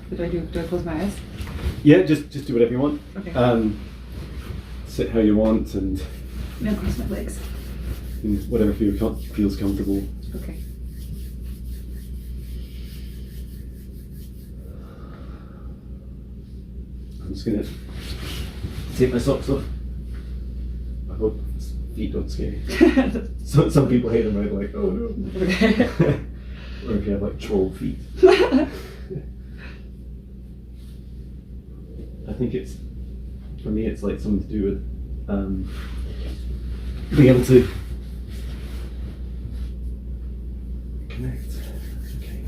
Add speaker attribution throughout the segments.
Speaker 1: Do I close my eyes?
Speaker 2: Yeah, just do whatever you want.
Speaker 1: Okay.
Speaker 2: Sit how you want and
Speaker 1: Now cross my legs.
Speaker 2: whatever feels comfortable.
Speaker 1: Okay.
Speaker 2: I'm just gonna take my socks off. I hope feet don't scare you. So, some people hate them, right? Like, oh no.
Speaker 1: Okay.
Speaker 2: Or if you have like troll feet. I think for me, it's like something to do with being able to connect. Okay.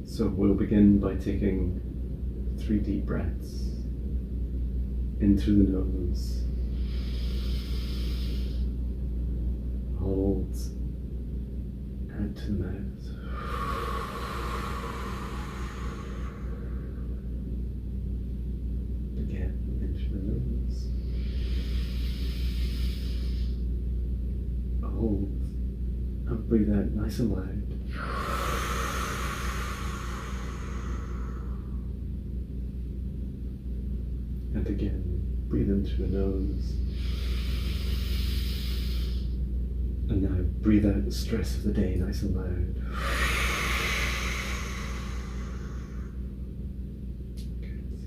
Speaker 2: So we'll begin by taking 3 deep breaths in through the nose. Hold out to the mouth. Again, in through the nose. Hold and breathe out nice and loud. And again, breathe in through the nose. And now breathe out the stress of the day nice and loud. Good.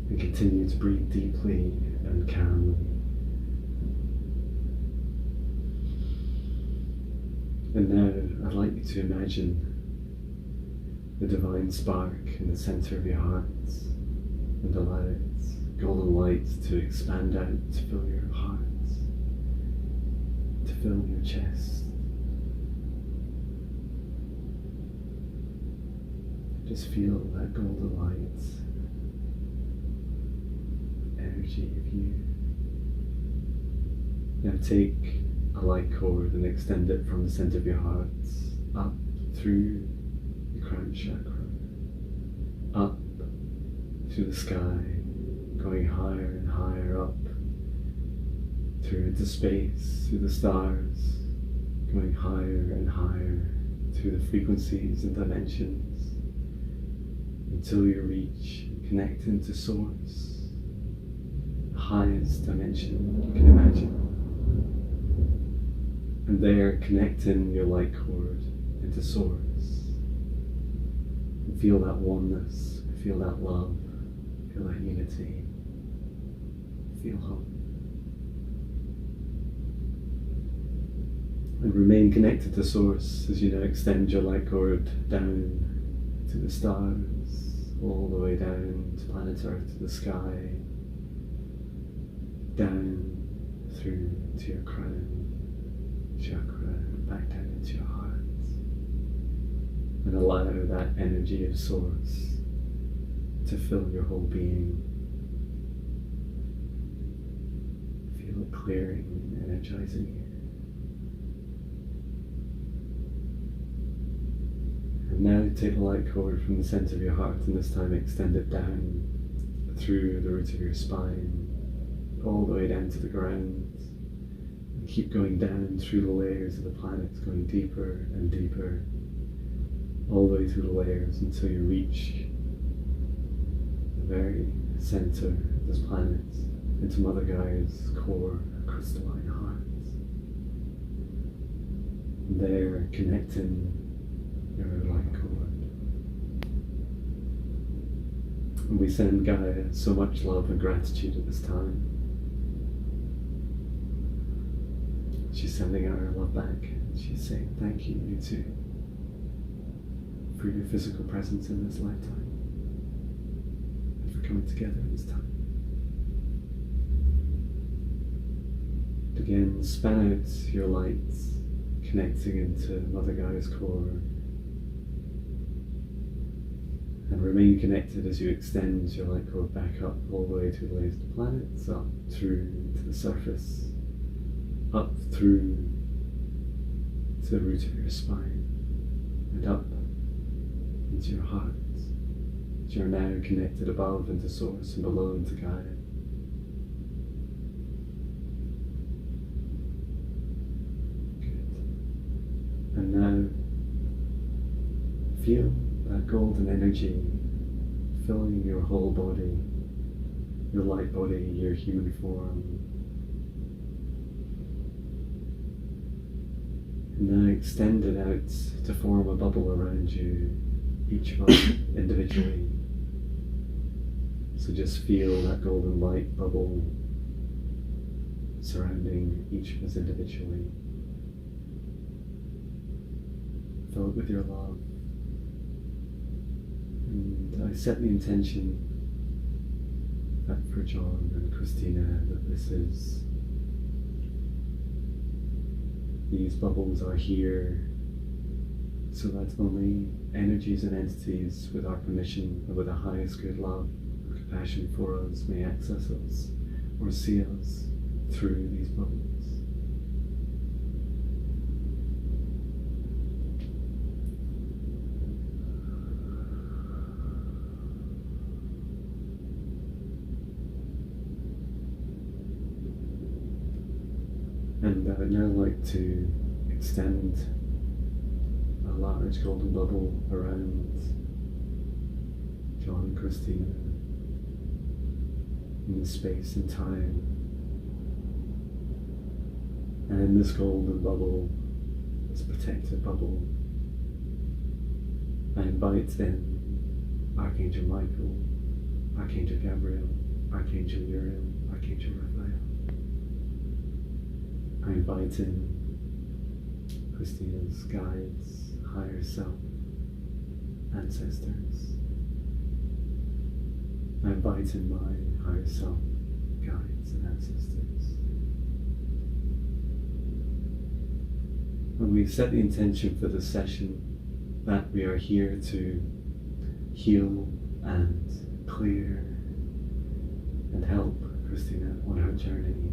Speaker 2: And continue to breathe deeply and calmly. And now I'd like you to imagine the divine spark in the center of your heart and allow its golden light to expand out to fill your heart, to fill your chest. Just feel that golden light, energy of you. Now take a light cord and extend it from the center of your heart up through the crown chakra, up to the sky, going higher and higher up, through into space, through the stars, going higher and higher through the frequencies and dimensions, until you reach, connect into Source, the highest dimension you can imagine. And there, connecting your light cord into Source. And feel that oneness, feel that love, feel that unity, feel hope. And remain connected to Source as you now extend your light cord down to the stars, all the way down to planet Earth, to the sky, down through to your crown chakra, back down into your heart. And allow that energy of Source to fill your whole being. Feel it clearing and energizing you. And now take the light cord from the center of your heart and this time extend it down through the root of your spine, all the way down to the ground. And keep going down through the layers of the planets, going deeper and deeper, all the way through the layers until you reach the very center of this planet, into Mother Gaia's core, crystalline heart. And there, connecting your light cord. And we send Gaia so much love and gratitude at this time. She's sending our love back. She's saying thank you, you too, for your physical presence in this lifetime and for coming together in this time. Again, span out your lights, connecting into Mother Gaia's core, and remain connected as you extend your light cord back up all the way to the layers of the planets, up through to the surface, up through to the root of your spine, and up into your heart. You are now connected above into Source and below into Gaia. And now feel that golden energy filling your whole body, your light body, your human form. And now extend it out to form a bubble around you, each of us individually. So just feel that golden light bubble surrounding each of us individually. Fill it with your love. And I set the intention that for John and Christina, that these bubbles are here so that only energies and entities with our permission and with the highest good love or compassion for us may access us or see us through these bubbles. And I would now like to extend a large golden bubble around John and Christina in space and time. And in this golden bubble, this protective bubble, I invite in Archangel Michael, Archangel Gabriel, Archangel Uriel, Archangel Raphael. I invite in Christina's guides, higher self, ancestors. I invite in my higher self, guides and ancestors. And we've set the intention for this session that we are here to heal and clear and help Christina on her journey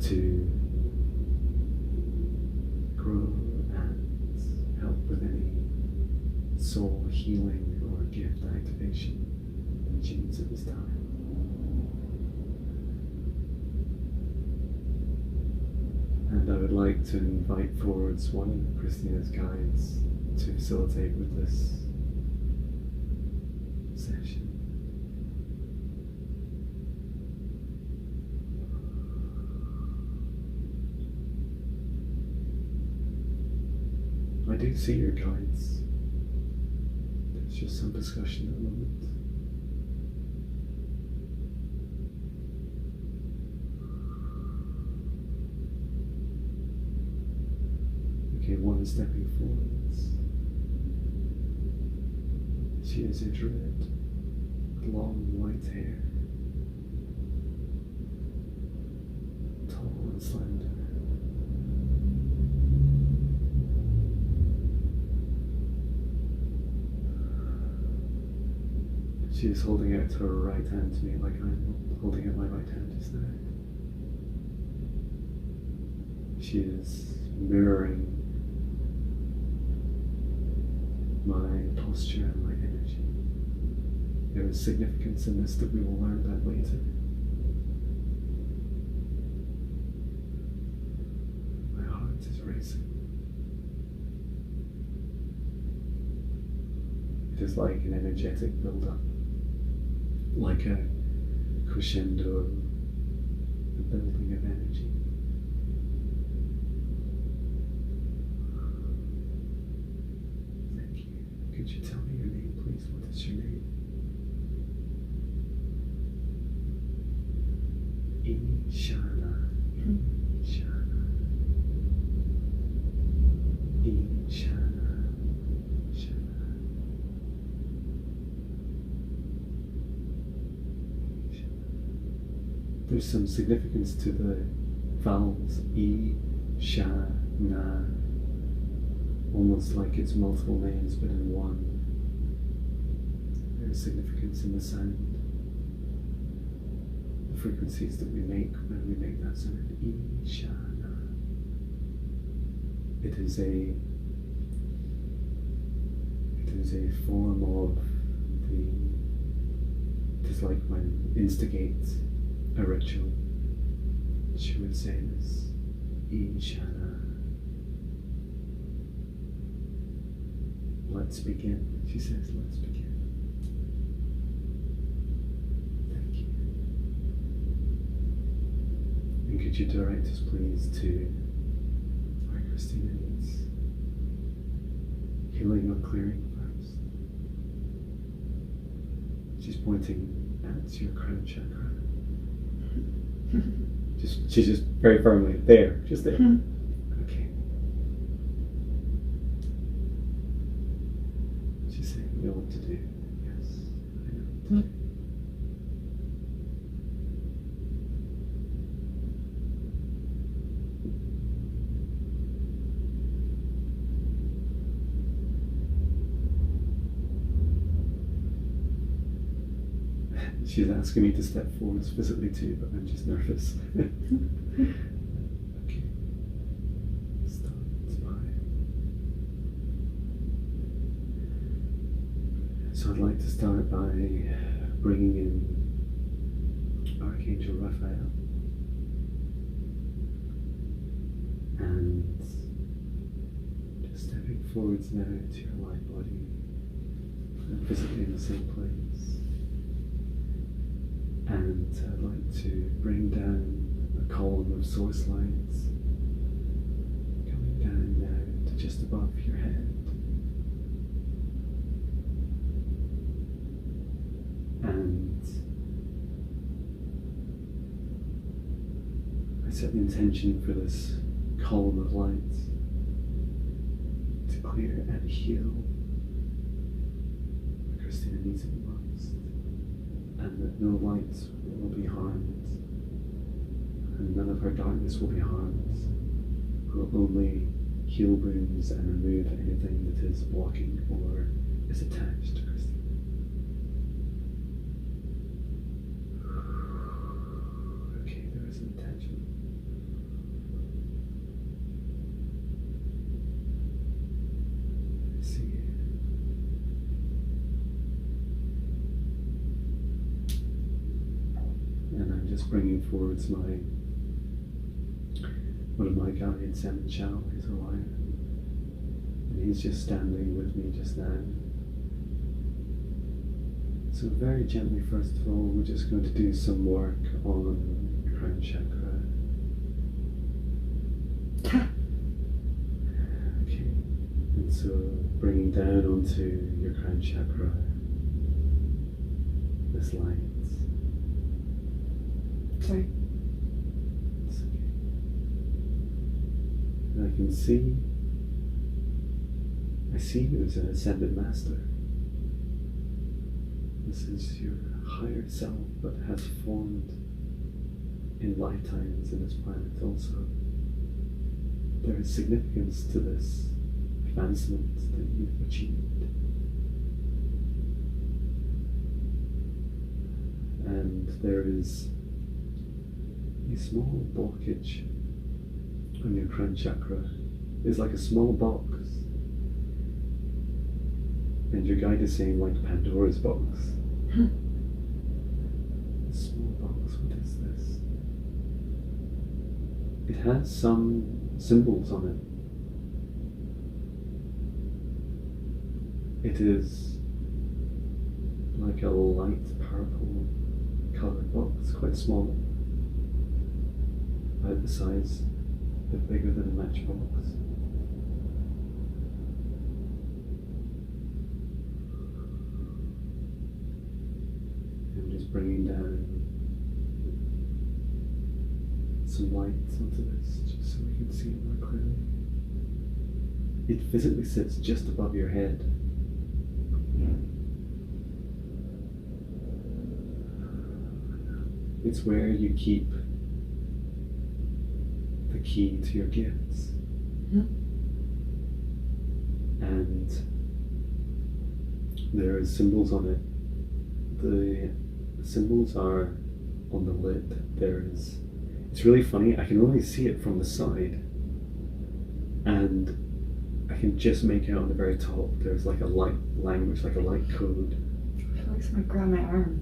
Speaker 2: to grow and help with any soul healing or gift activation that she needs at this time. And I would like to invite forwards one of Christina's guides to facilitate with this session. I do see your guides. There's just some discussion at the moment. Okay, one is stepping forwards. She is a druid with long white hair, tall and slender. She is holding out her right hand to me like I'm holding out my right hand just now. She is mirroring my posture and my energy. There is significance in this that we will learn that later. My heart is racing. It is like an energetic build-up, like a crescendo, the building of energy. Thank you. Could you tell me your name, please? What is your name? Ishana. Ishana. Ishana. There's some significance to the vowels E, Sha, Na, almost like it's multiple names but in one. There's significance in the sound, the frequencies that we make when we make that sound. E, Sha, Na. It is a form of it is like when instigate a ritual. She would say this, Ishana. let's begin. She says, let's begin. Thank you. And could you direct us, please, to where Christina needs healing or clearing first? She's pointing at your crown chakra. She's just very firmly there, just there. Okay. She's saying, you know what to do. Yes, I know what to do. She's asking me to step forwards physically too, but I'm just nervous. Okay. Start by. So I'd like to start by bringing in Archangel Raphael and just stepping forwards now to your light body and physically in the same place. And I'd like to bring down a column of source lights coming down now to just above your head. And I set the intention for this column of lights to clear and heal where Christina needs it most. And that no light will be harmed, and none of her darkness will be harmed. Will only heal wounds and remove anything that is blocking or is attached to Christina. Okay, there is an intention. I see it. And I'm just bringing forwards one of my guides, Sam Chow, he's a lion. And he's just standing with me just now. So very gently, first of all, we're just going to do some work on your crown chakra. Okay. And so bringing down onto your crown chakra this light.
Speaker 1: Sorry.
Speaker 2: It's okay. And I can see, you as an ascended master. This is your higher self, but has formed in lifetimes in this planet also. There is significance to this advancement that you've achieved. And there is a small blockage on your crown chakra. It's like a small box. And your guide is saying, like Pandora's box. A small box, what is this? It has some symbols on it. It is like a light purple coloured box, quite small. About the size, a bit bigger than a matchbox. I'm just bringing down some light onto this, just so we can see it more clearly. It physically sits just above your head. It's where you keep the key to your gifts. And there are symbols on it. The symbols are on the lid. It's really funny, I can only see it from the side, and I can just make out on the very top there's like a light language, like a light code.
Speaker 1: I feel like someone grabbed my arm.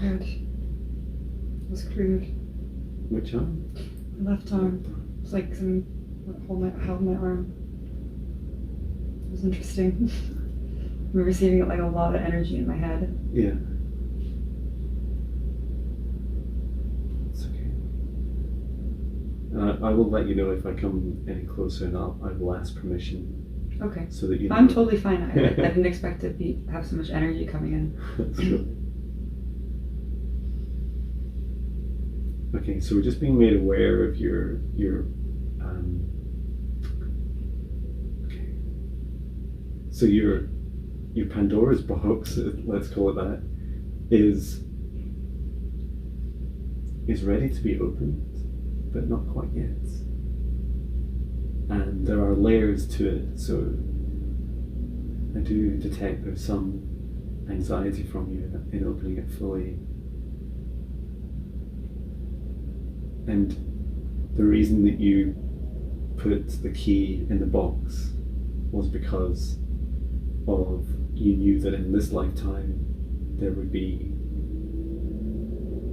Speaker 1: God. It was crude.
Speaker 2: Which arm?
Speaker 1: My left arm. It was like someone held my arm. It was interesting. I'm receiving like a lot of energy in my head.
Speaker 2: Yeah. It's okay. I will let you know if I come any closer, and I will ask permission
Speaker 1: Okay.
Speaker 2: so that you know.
Speaker 1: I'm totally fine. I didn't expect to have so much energy coming in.
Speaker 2: That's good. Okay, so we're just being made aware of your okay. So your Pandora's box, let's call it that, is ready to be opened, but not quite yet. And there are layers to it, so I do detect there's some anxiety from you in opening it fully. And the reason that you put the key in the box was because of you knew that in this lifetime there would be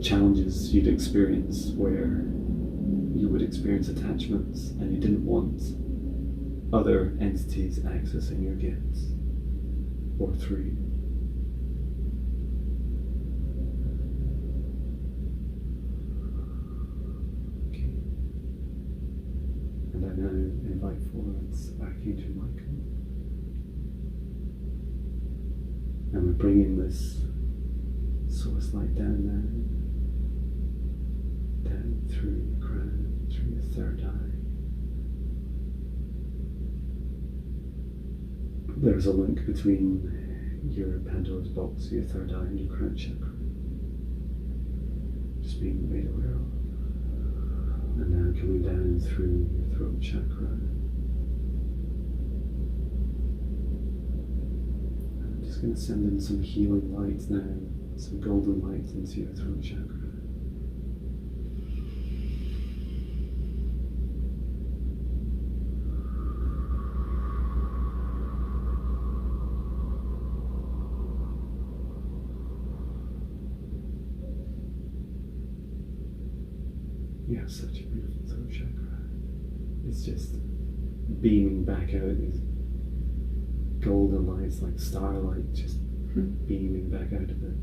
Speaker 2: challenges you'd experience where you would experience attachments, and you didn't want other entities accessing your gifts or through you. Okay. And I now invite forwards Archangel Michael. And we're bringing this source light down now, down through your crown, through your third eye. There's a link between your Pandora's box, your third eye, and your crown chakra. Just being made aware of. And now coming down through your throat chakra. I'm just going to send in some healing light now, some golden light into your throat chakra. You have such a beautiful throat chakra. It's just beaming back out these golden lights, like starlight, just beaming back out of it.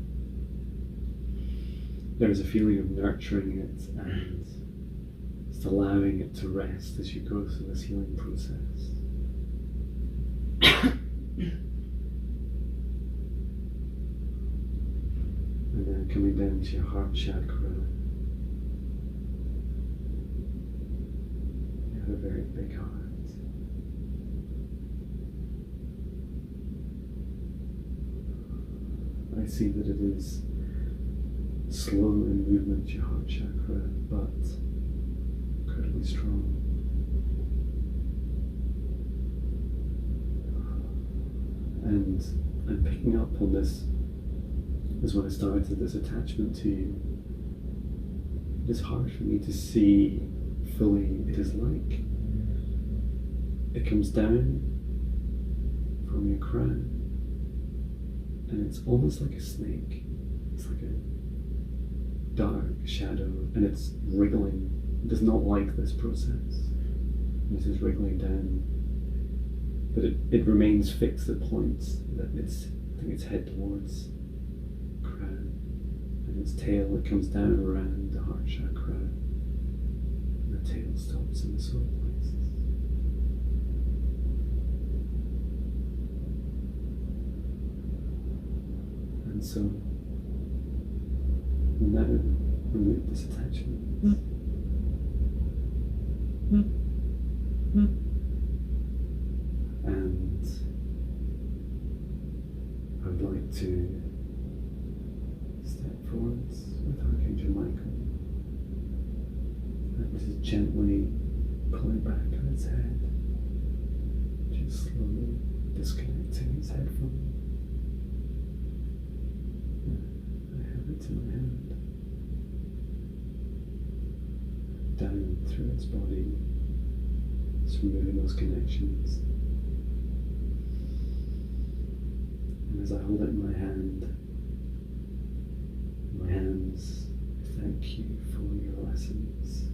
Speaker 2: There's a feeling of nurturing it and just allowing it to rest as you go through this healing process. And then coming down to your heart chakra. A very big heart. I see that it is slow in movement, your heart chakra, but incredibly strong. And I'm picking up on this as when I started this attachment to you. It is hard for me to see fully. It is like it comes down from your crown, and it's almost like a snake. It's like a dark shadow, and it's wriggling. It does not like this process. It is wriggling down, but it remains fixed at points that I think its head towards crown, and its tail, it comes down around the heart chakra. The tail stops in the solar plexus. And so, we'll now remove this attachment. And I would like to step forwards with Archangel Michael. And just gently pulling back on its head, just slowly disconnecting its head from me. I have it in my hand, down through its body, just removing those connections. And as I hold it in my hand, my hands thank you for your lessons.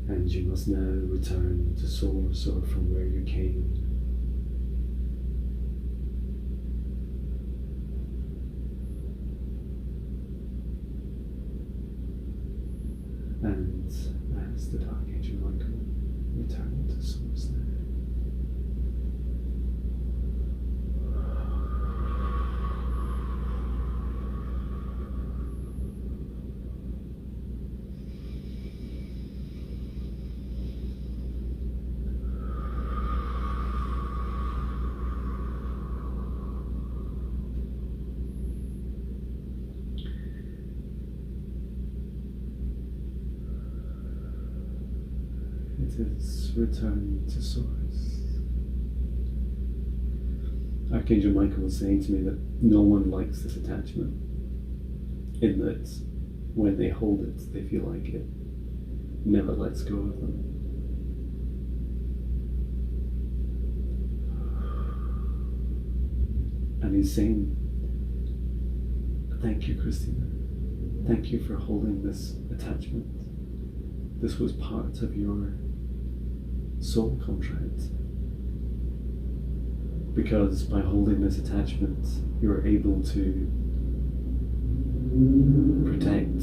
Speaker 2: And you must now return to source or from where you came. It is returning to source. Archangel Michael was saying to me that no one likes this attachment, in that when they hold it, they feel like it never lets go of them. And he's saying, thank you, Christina. Thank you for holding this attachment. This was part of your soul contract. Because by holding this attachment, you're able to protect.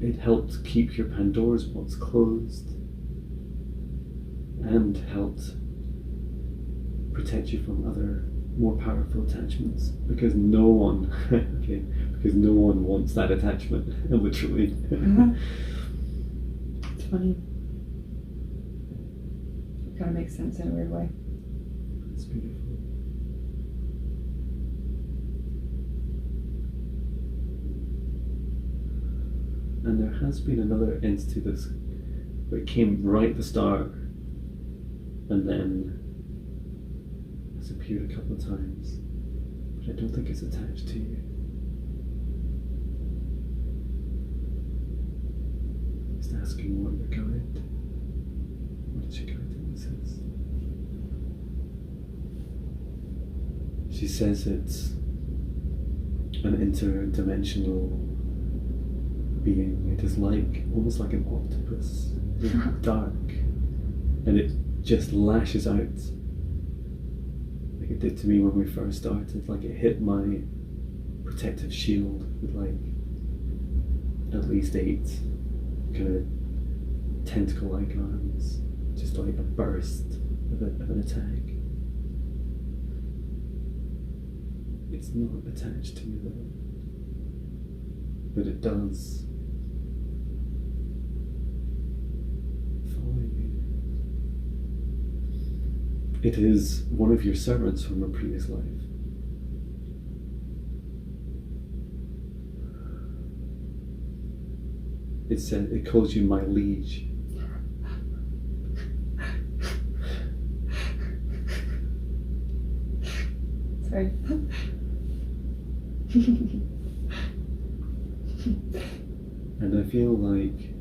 Speaker 2: It helped keep your Pandora's box closed and helped protect you from other more powerful attachments, because no one because no one wants that attachment, literally.
Speaker 1: It's funny. It kind of makes sense in a weird way.
Speaker 2: It's beautiful. And there has been another entity that came right at the start and then has appeared a couple of times, but I don't think it's attached to you. Just asking what your guide, what did your guide says? She says it's an interdimensional being. It is like, almost like an octopus, dark, and it just lashes out like it did to me when we first started. Like it hit my protective shield with like at least 8 kind of tentacle-like arms, just like a burst of an attack. It's not attached to you though, but it does follow you. It is one of your servants from a previous life. It said, it calls you my liege.
Speaker 1: Sorry.
Speaker 2: And I feel like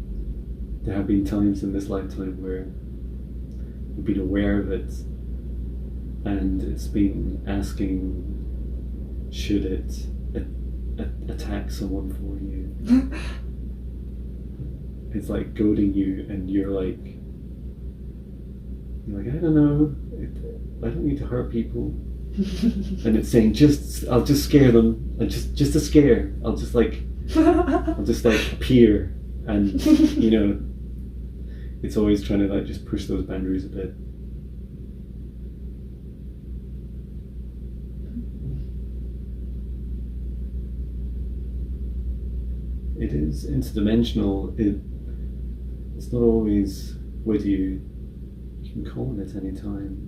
Speaker 2: there have been times in this lifetime where I've been aware of it, and it's been asking, should it attack someone for you? It's like goading you, and you're like, I don't know, I don't need to hurt people. And it's saying, I'll just scare them, and just a scare. I'll just appear, and it's always trying to just push those boundaries a bit. It is interdimensional. It's not always with you. You can call it any time.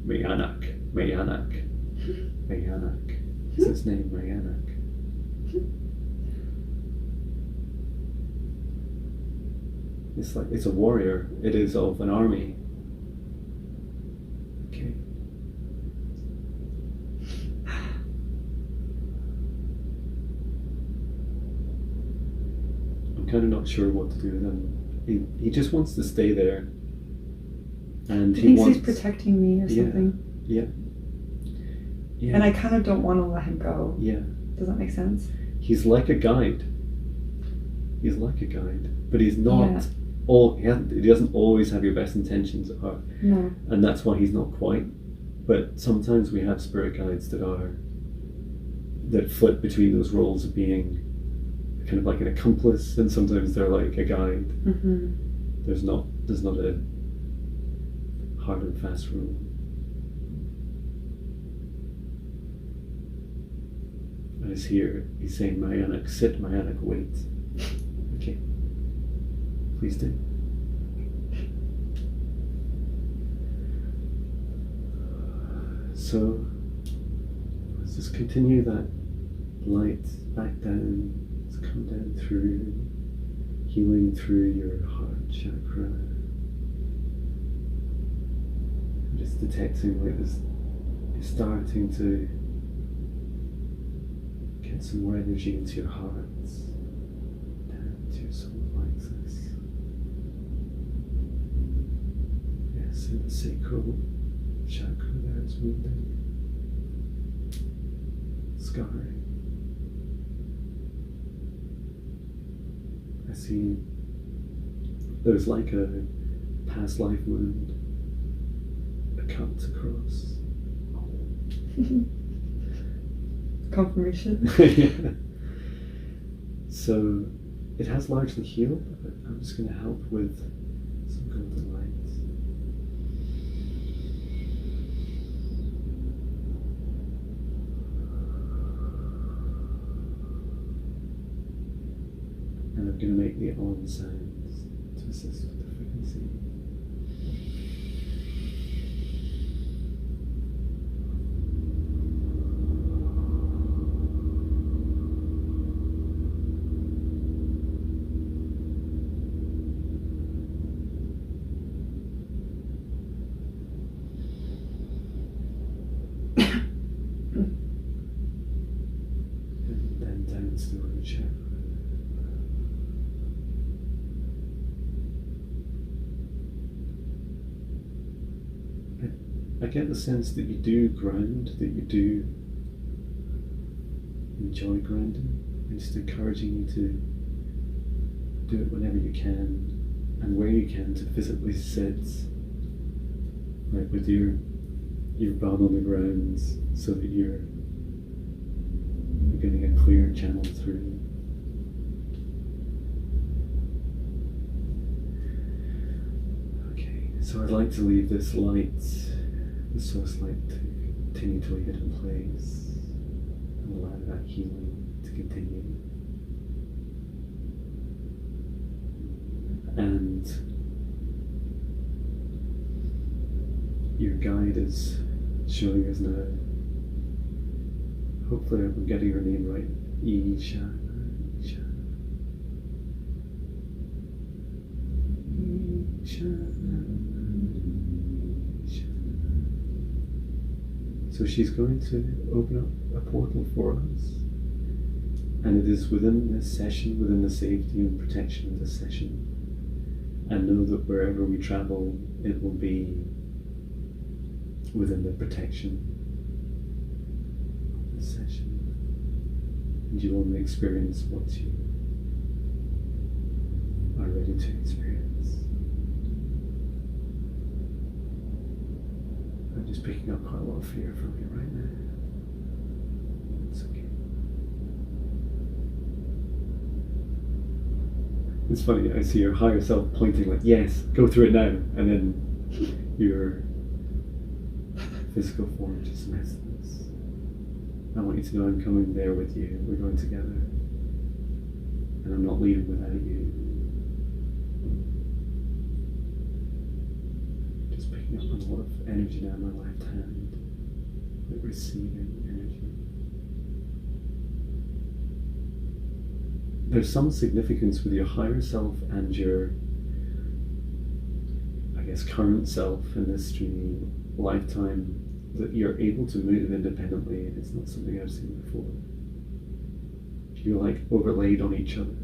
Speaker 2: Mayanak. Is his name Mayanak? It's a warrior. It is of an army. Okay. I'm kind of not sure what to do with him. He just wants to stay there. And
Speaker 1: he thinks he's protecting me or something.
Speaker 2: Yeah.
Speaker 1: And I kind of don't want to let him go.
Speaker 2: Yeah.
Speaker 1: Does that make sense?
Speaker 2: He's like a guide. But he's not he doesn't always have your best intentions at heart.
Speaker 1: No.
Speaker 2: And that's why he's not quite. But sometimes we have spirit guides that flip between those roles of being kind of like an accomplice, and sometimes they're like a guide.
Speaker 1: Mm-hmm.
Speaker 2: There's not a hard and fast rule. And he's here. He's saying, Mayanak, sit, Mayanak, wait. Okay. Please do. So let's just continue that light back down. Let's come down through, healing through your heart chakra. Just detecting like this, you're starting to get some more energy into your heart, down to your solar plexus. Yes, and the sacral chakra there is moving, scarring. I see there's like a past life wound, a cut across.
Speaker 1: Confirmation.
Speaker 2: Yeah. So it has largely healed, but I'm just going to help with some golden light. And I'm going to make the on sounds to assist with the frequency. And then down to the root chakra. I get the sense that you do ground, that you do enjoy grounding. I'm just encouraging you to do it whenever you can and where you can to physically sit, like with your bum on the ground, so that you're getting a clear channel through. Okay, so I'd like to leave this light, the source light, to continue to leave it in place and allow that healing to continue. And your guide is showing us now, hopefully I'm getting her name right, Isha. So she's going to open up a portal for us, and it is within this session, within the safety and protection of this session, and know that wherever we travel, it will be within the protection of this session, and you only experience what you are ready to experience. I'm just picking up quite a lot of fear from you right now. It's okay. It's funny, I see your higher self pointing like, yes, go through it now, and then your physical form just messes. I want you to know I'm coming there with you. We're going together. And I'm not leaving without you. Just picking up a lot of energy now in my left hand. Like receiving energy. There's some significance with your higher self and your, I guess, current self in this streaming lifetime, that you're able to move independently, and it's not something I've seen before. You're like overlaid on each other.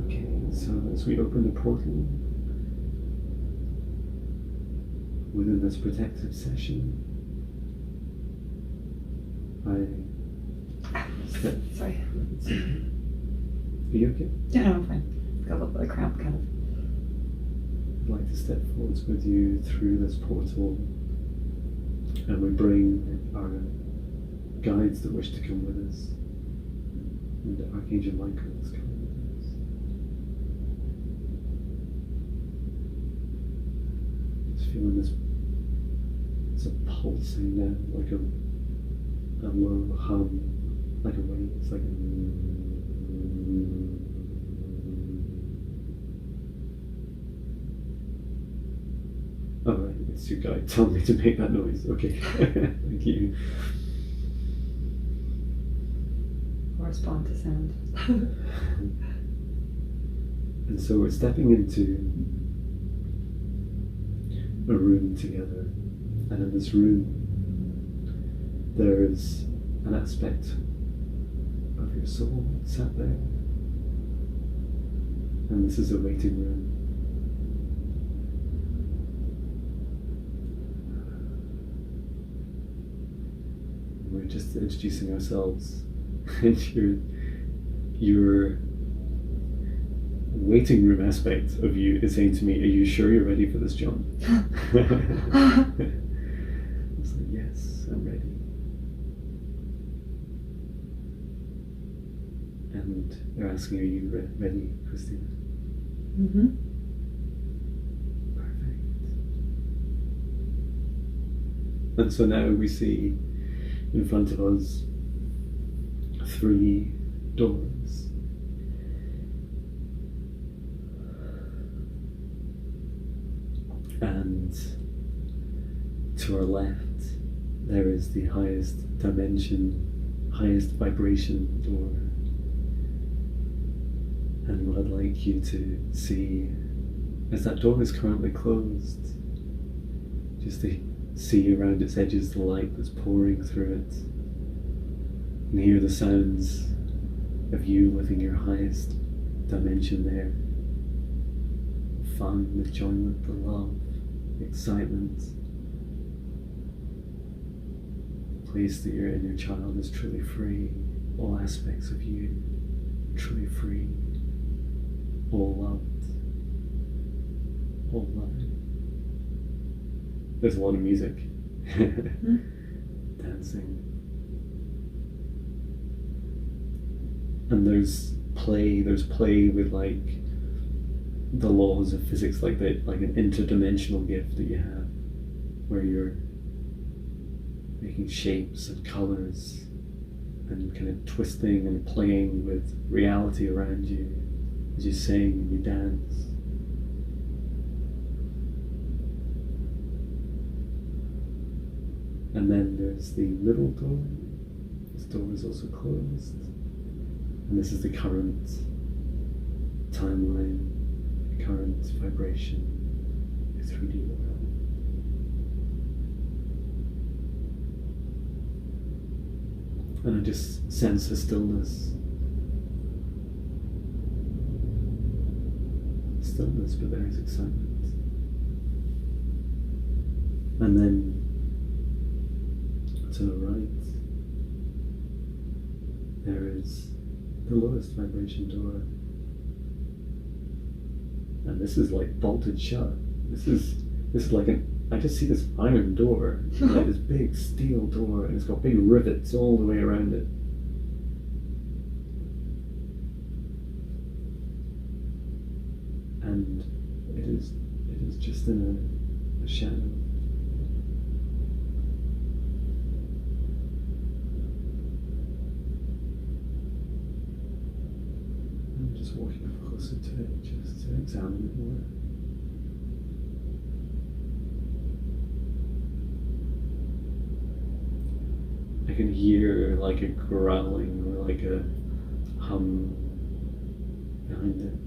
Speaker 2: Okay, so as we open the portal within this protective session,
Speaker 1: Sorry.
Speaker 2: Are you okay?
Speaker 1: Yeah, no, I'm fine. Got a little bit of cramp, kind of.
Speaker 2: I'd like to step forwards with you through this portal, and we bring our guides that wish to come with us, and Archangel Michael is coming with us. Just feeling this, it's a pulsing now, like a low hum, like a wave. It's like a Alright, it's your guide telling me to make that noise. Okay, thank you.
Speaker 1: correspond to sound.
Speaker 2: And so we're stepping into a room together, and in this room there is an aspect of your soul sat there, and this is a waiting room. We're just introducing ourselves, and your waiting room aspect of you is saying to me, "Are you sure you're ready for this, John?" I was like, "Yes, I'm ready." And they're asking, "Are you ready, Christina?"
Speaker 1: Mm-hmm.
Speaker 2: Perfect. And so now we see in front of us 3 doors. And to our left, there is the highest dimension, highest vibration door. And what I'd like you to see is that door is currently closed. Just to see around its edges the light that's pouring through it. And hear the sounds of you living your highest dimension there. The fun, the enjoyment, the love, the excitement. The place that your inner child is truly free. All aspects of you truly free. All loved. All loving. There's a lot of music. Dancing. And there's play with like the laws of physics, like an interdimensional gift that you have, where you're making shapes and colours and kind of twisting and playing with reality around you as you sing and you dance. And then there's the middle door. This door is also closed. And this is the current timeline, the current vibration, the 3D world. And I just sense a stillness. Stillness, but there is excitement. And then to the right, there is the lowest vibration door. And this is like bolted shut. This is like I just see this iron door, like this big steel door, and it's got big rivets all the way around it. And it is just in a shadow. I'm just walking closer to it, just to examine it more. I can hear like a growling or like a hum behind it.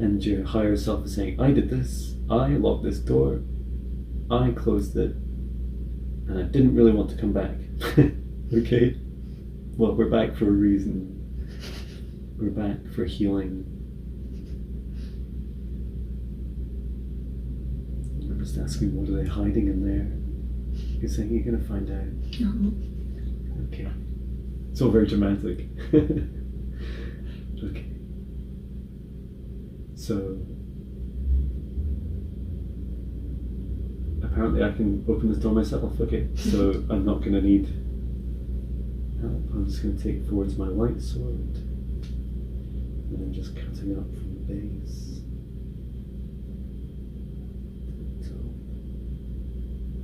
Speaker 2: And your higher self is saying, "I did this, I locked this door, I closed it, and I didn't really want to come back." Okay? Well, we're back for a reason. We're back for healing. I'm just asking, what are they hiding in there? You're saying you're going to find out.
Speaker 1: No.
Speaker 2: Okay. It's all very dramatic. Okay. So, apparently I can open this door myself. Okay, so I'm not going to need help. I'm just going to take forwards my light sword, and I'm just cutting up from the base to the top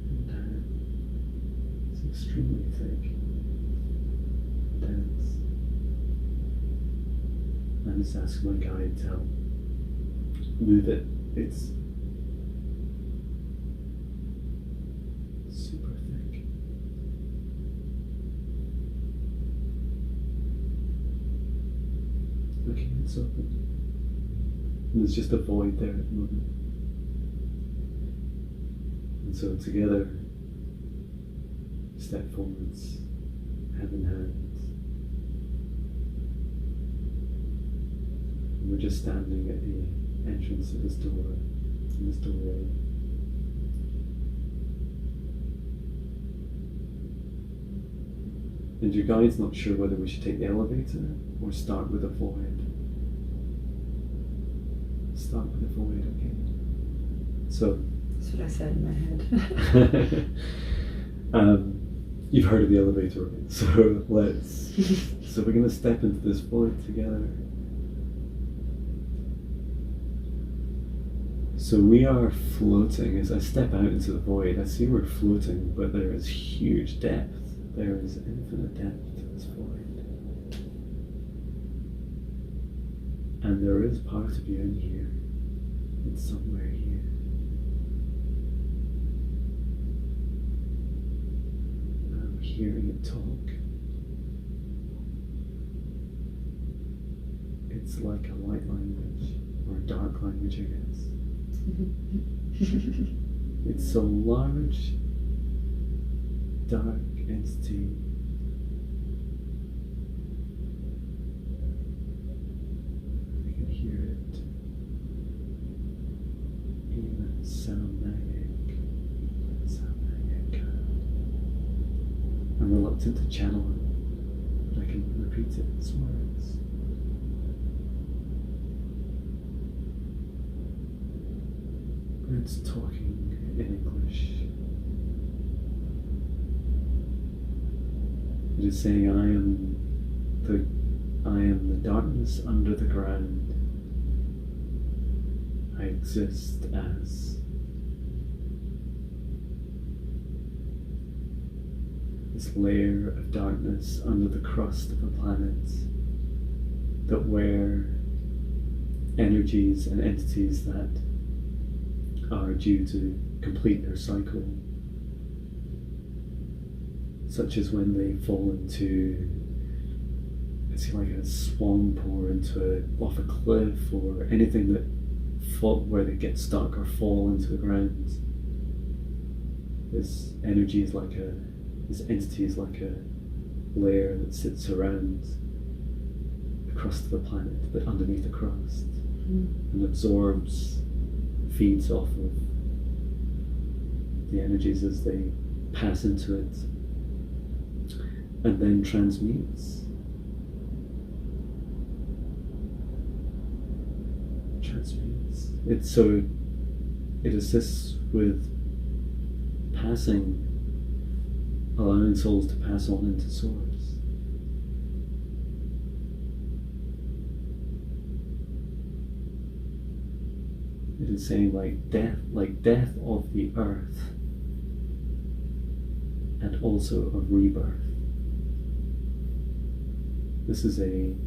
Speaker 2: and down. It's extremely thick, dense. I'm just asking my guide to help move it. It's it's open. And there's just a void there at the moment. And so together, step forwards, hand in hand. And we're just standing at the entrance of this door, in this doorway. And your guide's not sure whether we should take the elevator or start with a void. Start with a void, okay? So.
Speaker 1: That's what I said in my head.
Speaker 2: You've heard of the elevator, right? So so we're going to step into this void together. So we are floating. As I step out into the void, I see we're floating, but there is huge depth. There is infinite depth to this void. And there is part of you in here. It's somewhere here. I'm hearing it talk. It's like a light language, or a dark language, I guess. It's a large, dark entity. I can hear it. Even sound magnetic. I'm reluctant to channel it, but I can repeat its words. It's talking in English. It is saying, I am the darkness under the ground. I exist as this layer of darkness under the crust of the planet, that where energies and entities that are due to complete their cycle, such as when they fall into, let's say, like a swamp or off a cliff, or anything that where they get stuck or fall into the ground. This entity is like a layer that sits around the crust of the planet, but underneath the crust, and absorbs, feeds off of the energies as they pass into it, and then transmutes. It assists with allowing souls to pass on into Source. It is saying like death of the earth, and also of rebirth. This is an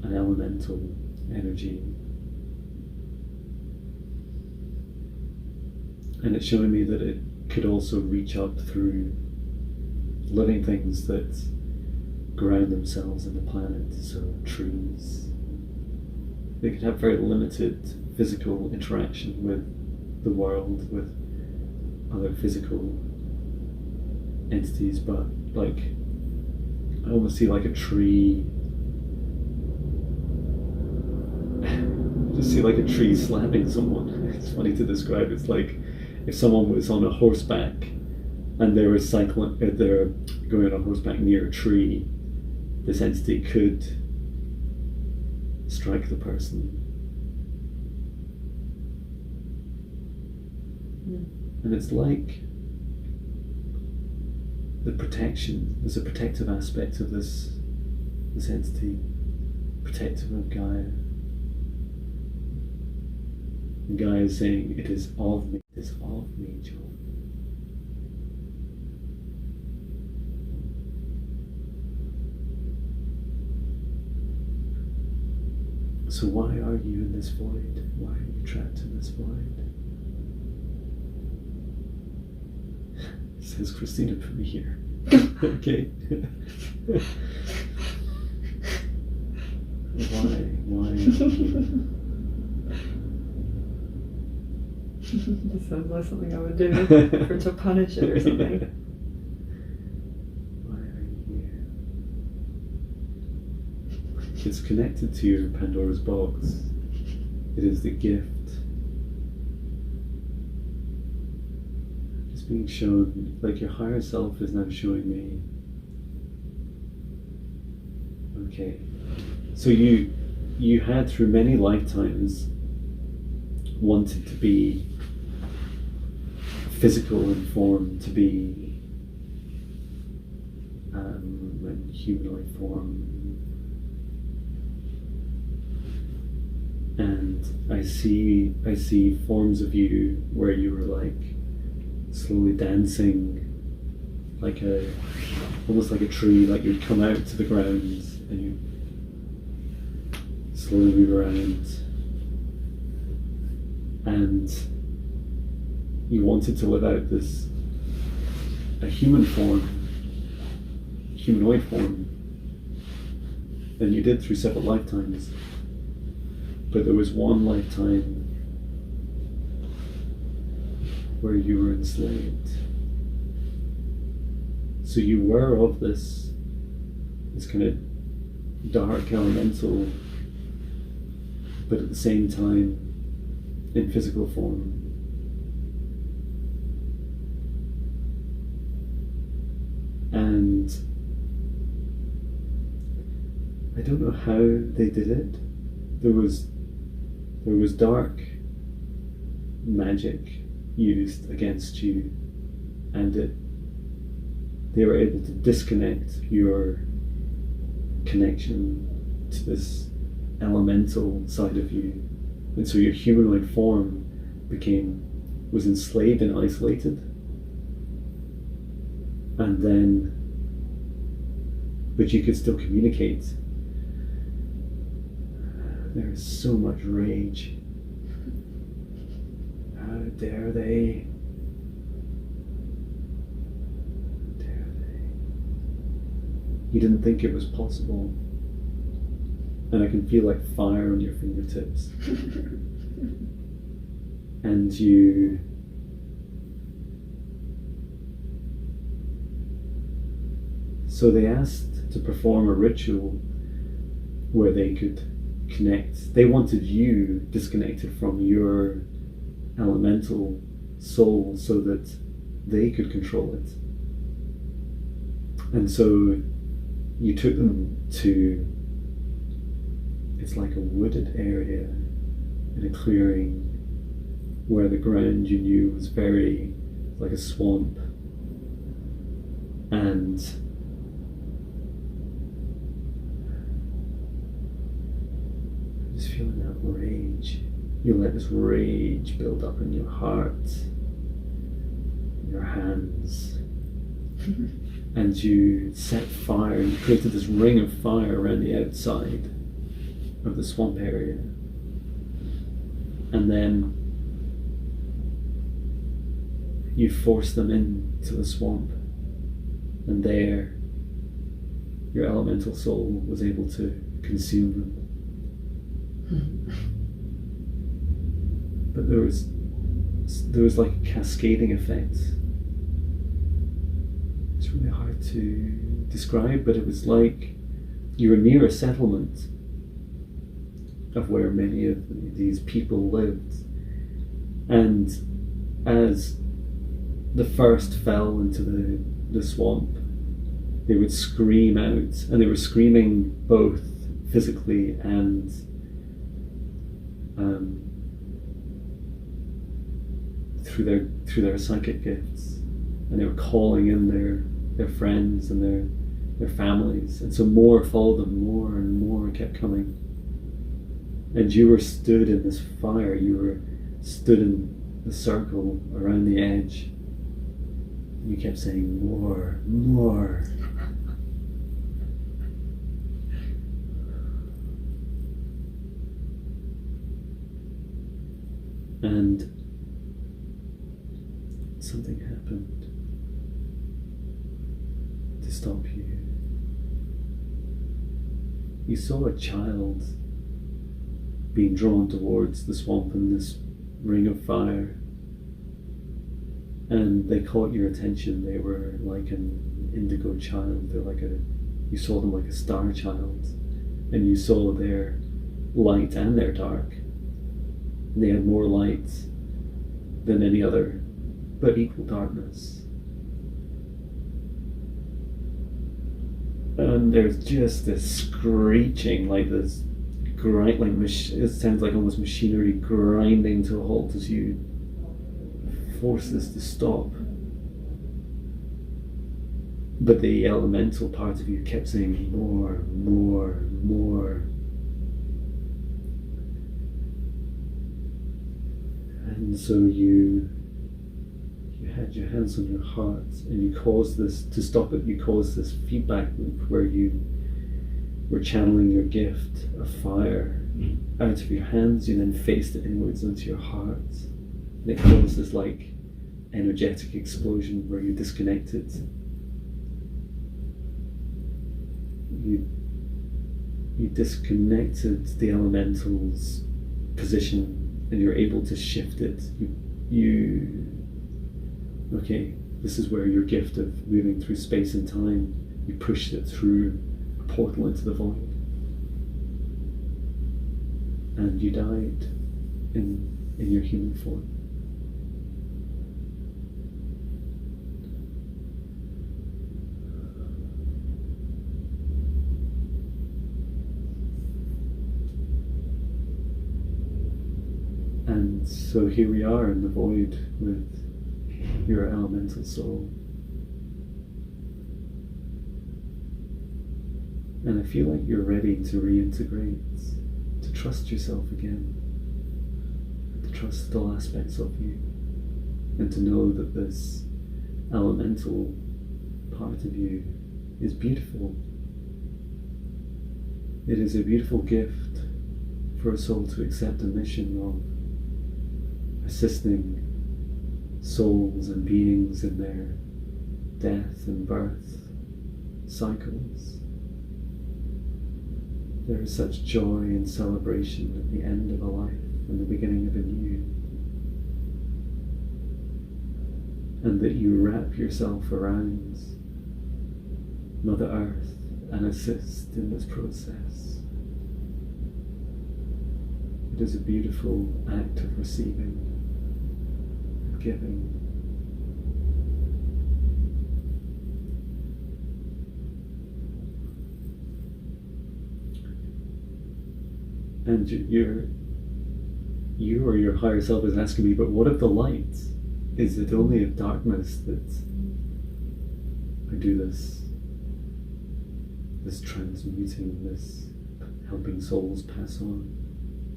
Speaker 2: elemental energy, and it's showing me that it could also reach up through living things that ground themselves in the planet, so trees. They could have very limited physical interaction with the world, with other physical entities, but like, I almost see like a tree. Just see like a tree slapping someone. It's funny to describe. It's like if someone was on a horseback and they were they're going on a horseback near a tree, this entity could strike the person. And it's like the protection. There's a protective aspect of this entity, protective of Gaia. And Gaia is saying, it is of me, Joel. So why are you in this void? Why are you trapped in this void? Says Christina, put me here. Okay. Why?
Speaker 1: This sounds like something I would do to punish it or something.
Speaker 2: Why are you here? It's connected to your Pandora's box. It is the gift. It's being shown, like your higher self is now showing me. Okay. So you had through many lifetimes wanted to be physical in form, to be in humanoid form. And I see forms of you where you were like slowly dancing, like almost like a tree, like you'd come out to the ground and you slowly move around, and you wanted to live out this a humanoid form, and you did through several lifetimes. But there was one lifetime where you were enslaved. So you were of this kind of dark elemental, but at the same time in physical form. And I don't know how they did it. There was dark magic used against you, and they were able to disconnect your connection to this elemental side of you, and so your humanoid form was enslaved and isolated. And then, but you could still communicate. There is so much rage. How dare they? How dare they? You didn't think it was possible. And I can feel like fire on your fingertips. And you... So they asked to perform a ritual where they could connect. They wanted you disconnected from your elemental soul so that they could control it. And so you took them to, it's like a wooded area in a clearing where the ground you knew was very like a swamp, and just feeling that rage. You let this rage build up in your heart, in your hands, and you set fire, and you created this ring of fire around the outside of the swamp area. And then you forced them into the swamp, and there your elemental soul was able to consume them. But there was like a cascading effect. It's really hard to describe, but it was like you were near a settlement of where many of these people lived, and as the first fell into the swamp, they would scream out, and they were screaming both physically and through their psychic gifts, and they were calling in their friends and their families, and so more followed them, more and more kept coming. And you were stood in this fire, you were stood in the circle around the edge, and you kept saying, more, more. And something happened to stop you. you saw a child being drawn towards the swamp in this ring of fire, and they caught your attention. They were like an indigo child. You saw them like a star child, and you saw their light and their dark. They had more light than any other, but equal darkness. And there's just this screeching, like this grind, it sounds like almost machinery grinding to a halt as you force this to stop. But the elemental part of you kept saying more, more, more. And so you had your hands on your heart, and you caused this to stop it. You caused this feedback loop where you were channeling your gift of fire out of your hands. You then faced it inwards into your heart, and it caused this like energetic explosion where you disconnected. You disconnected the elemental's position, and you're able to shift it. Okay, this is where your gift of moving through space and time, you pushed it through a portal into the void. And you died in your human form. And so here we are in the void with your elemental soul. And I feel like you're ready to reintegrate, to trust yourself again, to trust all aspects of you, and to know that this elemental part of you is beautiful. It is a beautiful gift for a soul to accept a mission of assisting souls and beings in their death and birth cycles. There is such joy and celebration at the end of a life and the beginning of a new. And that you wrap yourself around Mother Earth and assist in this process. It is a beautiful act of receiving, of giving. And you or your higher self is asking me, but what of the light? Is it only of darkness that I do this transmuting, this helping souls pass on?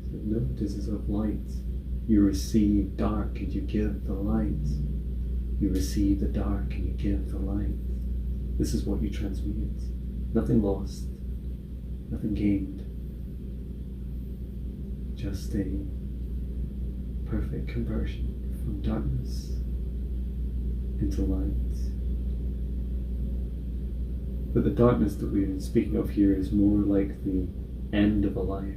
Speaker 2: So no, this is of light. You receive dark and you give the light. You receive the dark and you give the light. This is what you transmute. Nothing lost, nothing gained. Just a perfect conversion from darkness into light. But the darkness that we're speaking of here is more like the end of a life.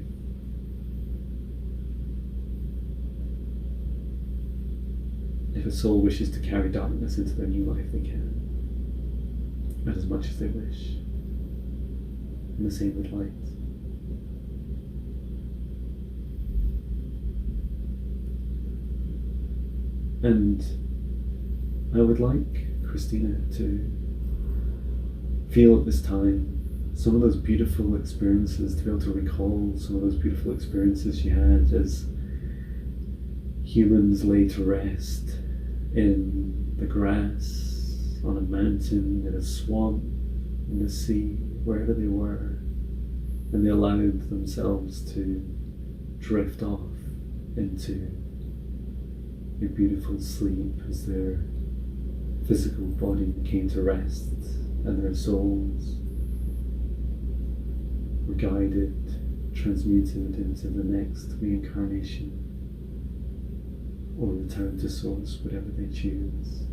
Speaker 2: If a soul wishes to carry darkness into their new life, they can, and as much as they wish. And the same with light. And I would like Christina to feel at this time some of those beautiful experiences, to be able to recall some of those beautiful experiences she had as humans lay to rest in the grass, on a mountain, in a swamp, in the sea, wherever they were, and they allowed themselves to drift off into a beautiful sleep as their physical body came to rest and their souls were guided, transmuted into the next reincarnation or return to source, whatever they choose.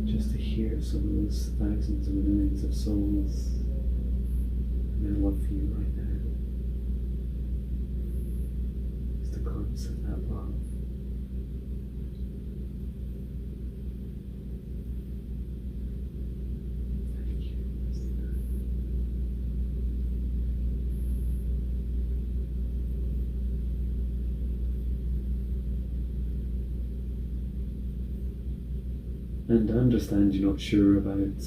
Speaker 2: Just to hear some of those thousands and millions of souls I love for you right now. Just a glimpse of that love. Thank you, Christina. And I understand you're not sure about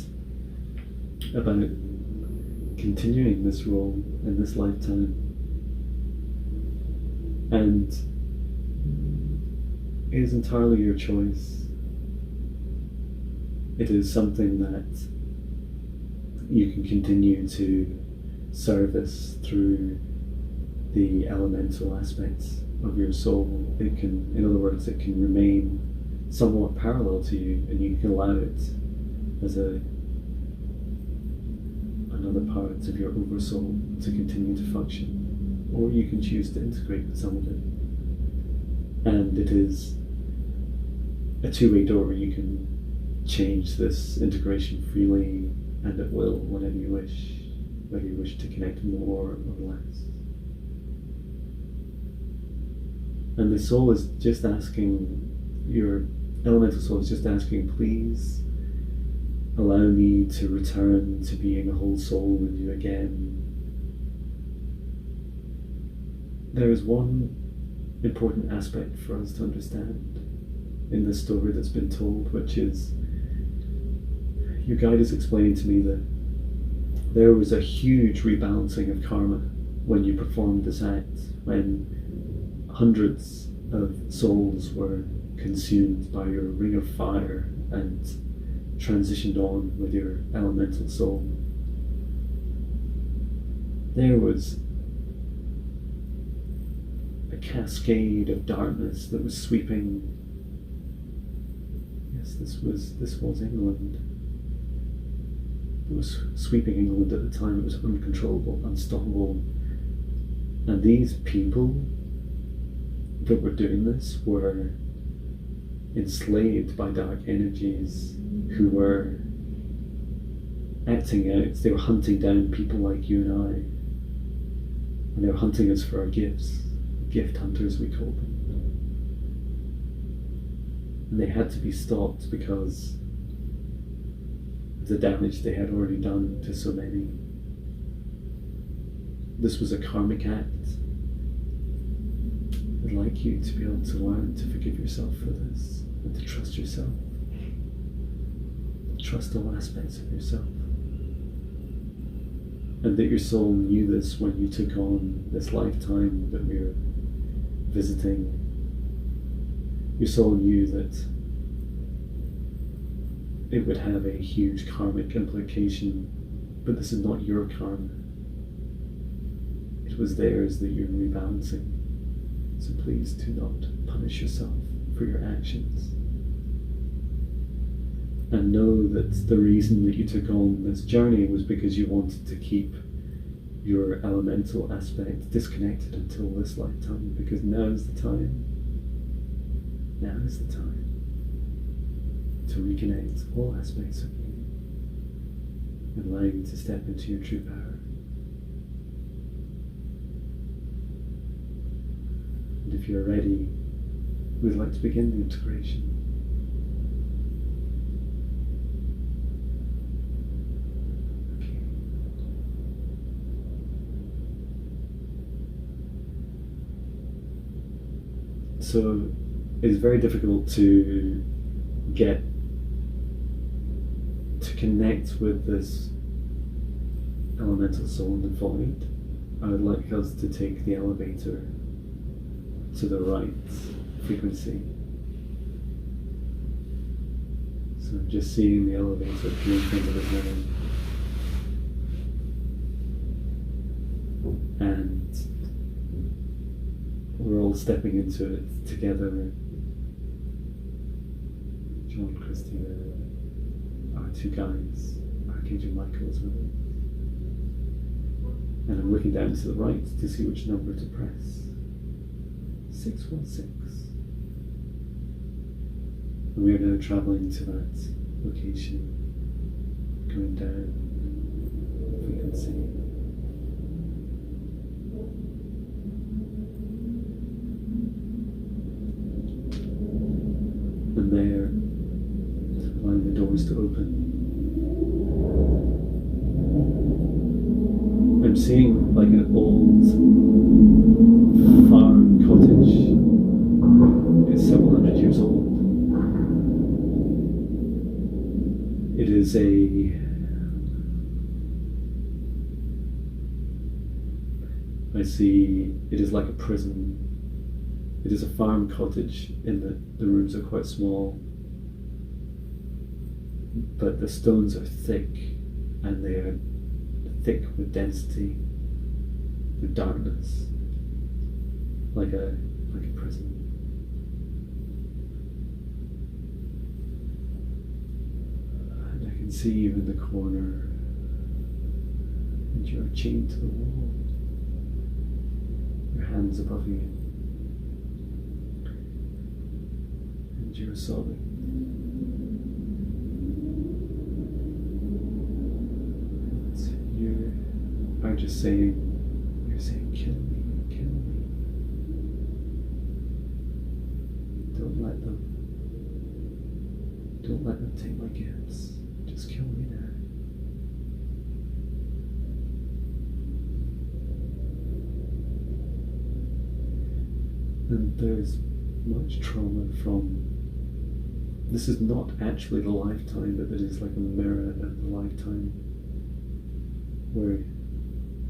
Speaker 2: continuing this role in this lifetime. And it is entirely your choice. It is something that you can continue to service through the elemental aspects of your soul. It can, in other words, it can remain somewhat parallel to you, and you can allow it as another part of your oversoul to continue to function, or you can choose to integrate with some of it. And it is a two-way door. You can change this integration freely and at will whenever you wish, whether you wish to connect more or less. And the soul is just asking, your elemental soul is just asking, please allow me to return to being a whole soul with you again. There is one important aspect for us to understand in this story that's been told, which is, your guide has explained to me that there was a huge rebalancing of karma when you performed this act, when hundreds of souls were consumed by your ring of fire and transitioned on with your elemental soul. There was a cascade of darkness that was sweeping. Yes, this was England. It was sweeping England at the time. It was uncontrollable, unstoppable. And these people that were doing this were enslaved by dark energies who were acting out. They were hunting down people like you and I, and they were hunting us for our gifts. Gift hunters, we called them. And they had to be stopped because of the damage they had already done to so many. This was a karmic act. I'd like you to be able to learn to forgive yourself for this and to trust yourself. Trust all aspects of yourself. And that your soul knew this when you took on this lifetime that we're visiting. Your soul knew that it would have a huge karmic implication, but this is not your karma. It was theirs that you're rebalancing. So please do not punish yourself for your actions. And know that the reason that you took on this journey was because you wanted to keep your elemental aspect disconnected until this lifetime, because now is the time. Now is the time to reconnect all aspects of you and allow you to step into your true power. And if you're ready, we'd like to begin the integration. So it's very difficult to connect with this elemental soul in the void. I would like us to take the elevator to the right frequency. So I'm just seeing the elevator appear in front of us now. And we're all stepping into it together. John, Christina, our two guides, Archangel Michael as well. And I'm looking down to the right to see which number to press. 616. And we are now travelling to that location, going down frequency. and there, allowing the doors to open. I'm seeing like an old farm cottage. It's several hundred years old. It is I see it is like a prison. It is a farm cottage in that the rooms are quite small, but the stones are thick, and they are thick with density, with darkness, like a prison. And I can see you in the corner, and you are chained to the wall. Your hands above you, and you're sobbing. And you are just saying, you're saying, kill me, kill me. Don't let them take my gifts. Just kill me now. And there's much trauma from, this is not actually the lifetime, but it is like a mirror of the lifetime where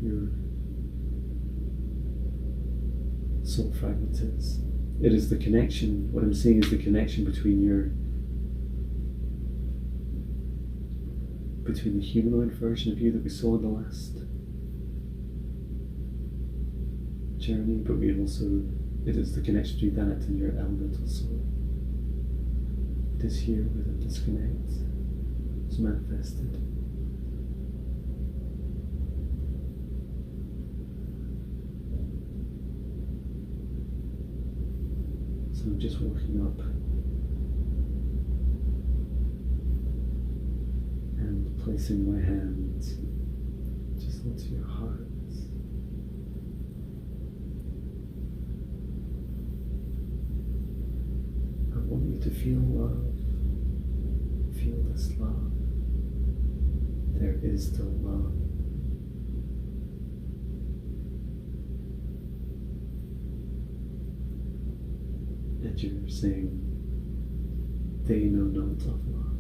Speaker 2: your soul fragment is. It is the connection, what I'm seeing is the connection between between the humanoid version of you that we saw in the last journey, but we also, it is the connection between that and your elemental soul. It is here where the disconnect is manifested. So I'm just walking up and placing my hands just onto your heart. I want you to feel love. Feel this love. There is still love. And you're saying, they know not of love.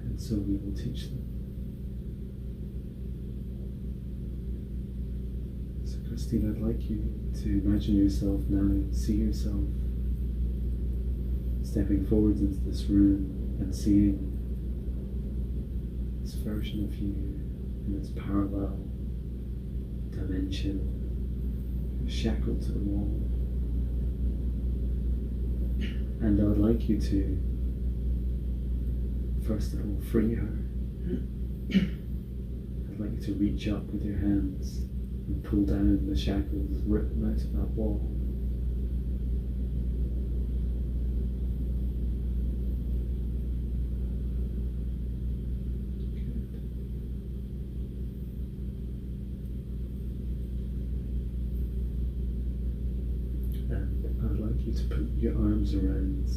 Speaker 2: And so we will teach them. Christina, I'd like you to imagine yourself now, see yourself stepping forwards into this room and seeing this version of you in this parallel dimension, shackled to the wall. And I would like you to, first of all, free her. I'd like you to reach up with your hands and pull down the shackles, rip them out of that wall. Good. And I would like you to put your arms around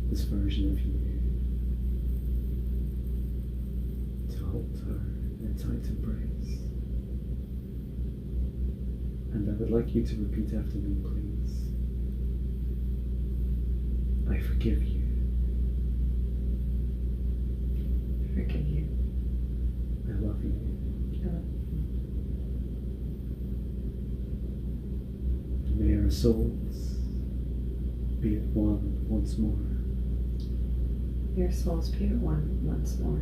Speaker 2: this version of you, to hold her in a tight embrace. And I would like you to repeat after me, please. I forgive you.
Speaker 1: I forgive you.
Speaker 2: I love you.
Speaker 1: I love you.
Speaker 2: May our souls be at one once more.
Speaker 1: Your souls be at one once more.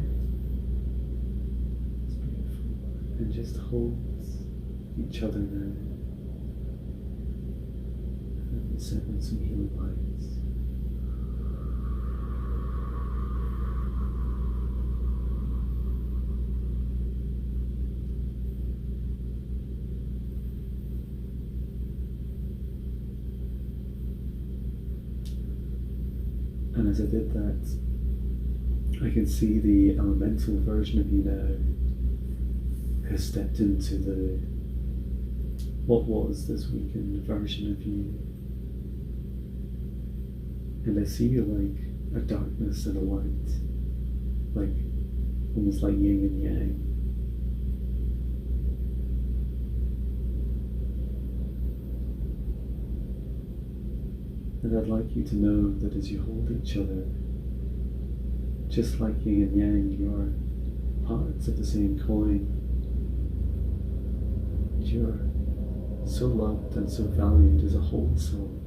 Speaker 2: It's beautiful. And just hold each other now. And set on some healing lights. And as I did that, I can see the elemental version of you now has stepped into the what was this weakened version of you. And I see like a darkness and a light, like almost like yin and yang. And I'd like you to know that as you hold each other, just like yin and yang, you are parts of the same coin. You're so loved and so valued as a whole soul.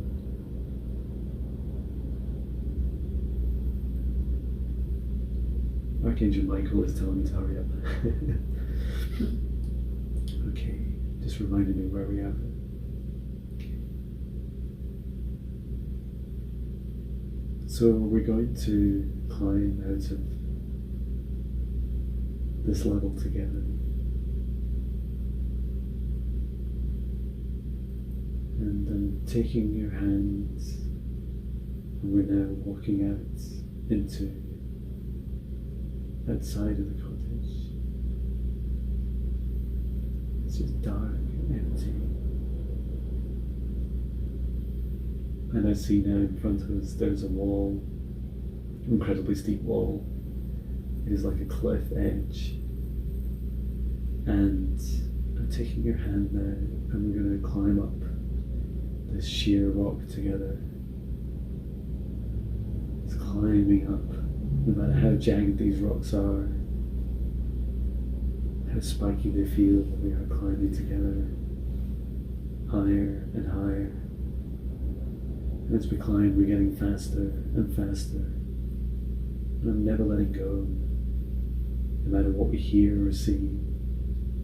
Speaker 2: Archangel Michael is telling me to hurry up. Okay, just reminding me where we are. Okay. So we're going to climb out of this level together. And I'm taking your hands, and we're now walking out into outside of the cottage. It's just dark and empty. And I see now in front of us there's a wall, an incredibly steep wall. It is like a cliff edge. And I'm taking your hand now, and we're going to climb up this sheer rock together. It's climbing up, no matter how jagged these rocks are, how spiky they feel, we are climbing together, higher and higher. And as we climb, we're getting faster and faster. And I'm never letting go, no matter what we hear or see.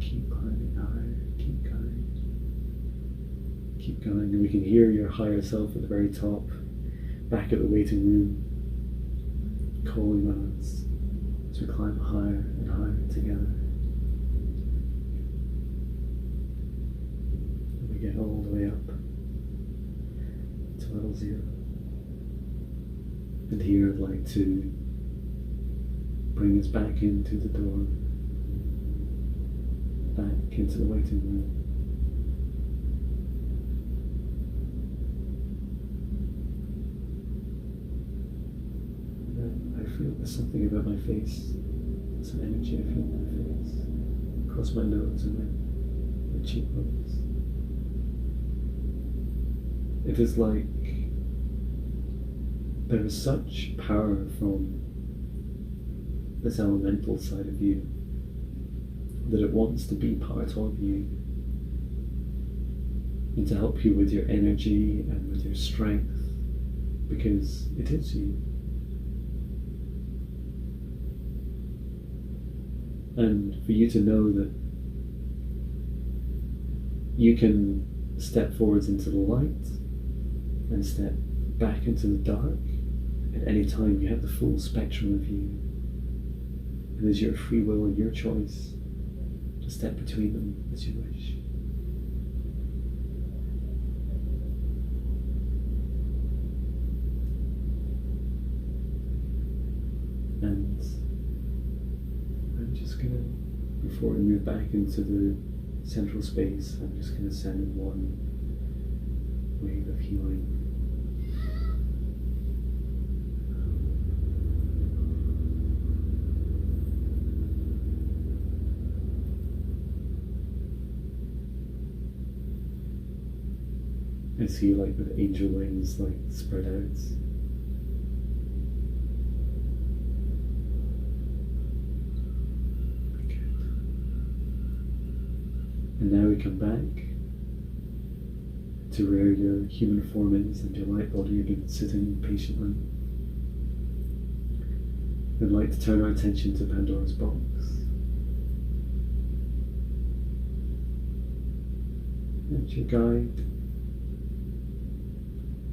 Speaker 2: Keep climbing higher, keep going. Keep going, and we can hear your higher self at the very top, back at the waiting room, calling on us as we climb higher and higher together. And we get all the way up to level 0. And here I'd like to bring us back into the door, back into the waiting room. I feel there's something about my face, some energy I feel in my face, across my nose and my cheekbones. It is like there is such power from this elemental side of you that it wants to be part of you and to help you with your energy and with your strength, because it is you. And for you to know that you can step forwards into the light and step back into the dark at any time. You have the full spectrum of you. It is your free will and your choice to step between them as you wish. And I'm just going to, before we move back into the central space, I'm just going to send one wave of healing. I see like with angel wings like spread out. Okay. And now we come back to where your human form is and your light body. You've been sitting patiently. I'd like to turn our attention to Pandora's box. And your guide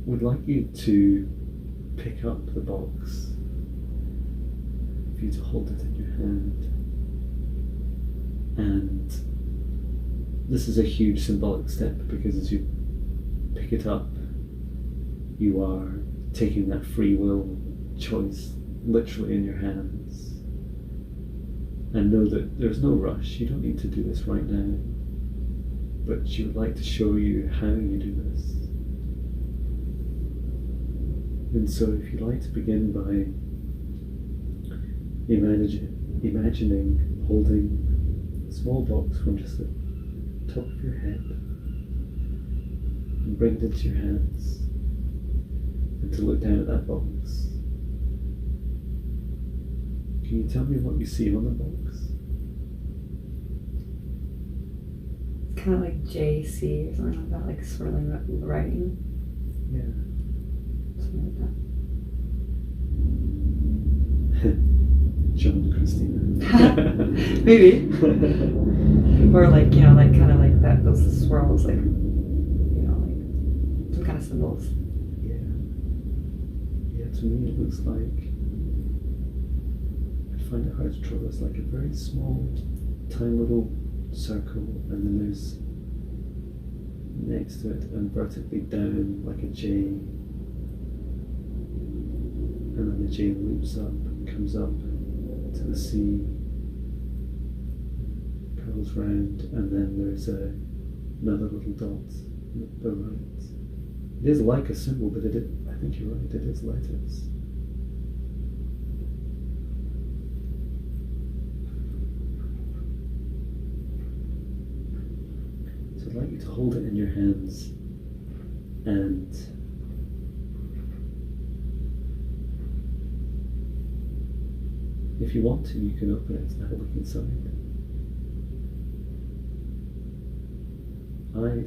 Speaker 2: would like you to pick up the box, for you to hold it in your hand. And this is a huge symbolic step, because as you pick it up, you are taking that free will choice literally in your hands. And know that there's no rush. You don't need to do this right now. but she would like to show you how you do this. And so if you'd like to begin by imagining holding a small box from just the top of your head and bring it into your hands, and to look down at that box. Can you tell me what you see on the box?
Speaker 1: It's kind of like JC or something like that, like swirling writing.
Speaker 2: Yeah.
Speaker 1: Something like that.
Speaker 2: John and Christina.
Speaker 1: Maybe. Or like, you know, like kind of like that, those swirls, like, you know, like some kind of symbols.
Speaker 2: Yeah. Yeah, to me it looks like, I find it hard to draw this, like a very small, tiny little circle, and then there's next to it and vertically down like a J, and then the J loops up and comes up to the C, curls round, and then there's another little dot at the right. It is like a symbol, but I think you're right, it is letters. So I'd like you to hold it in your hands, and if you want to, you can open it and have a look inside.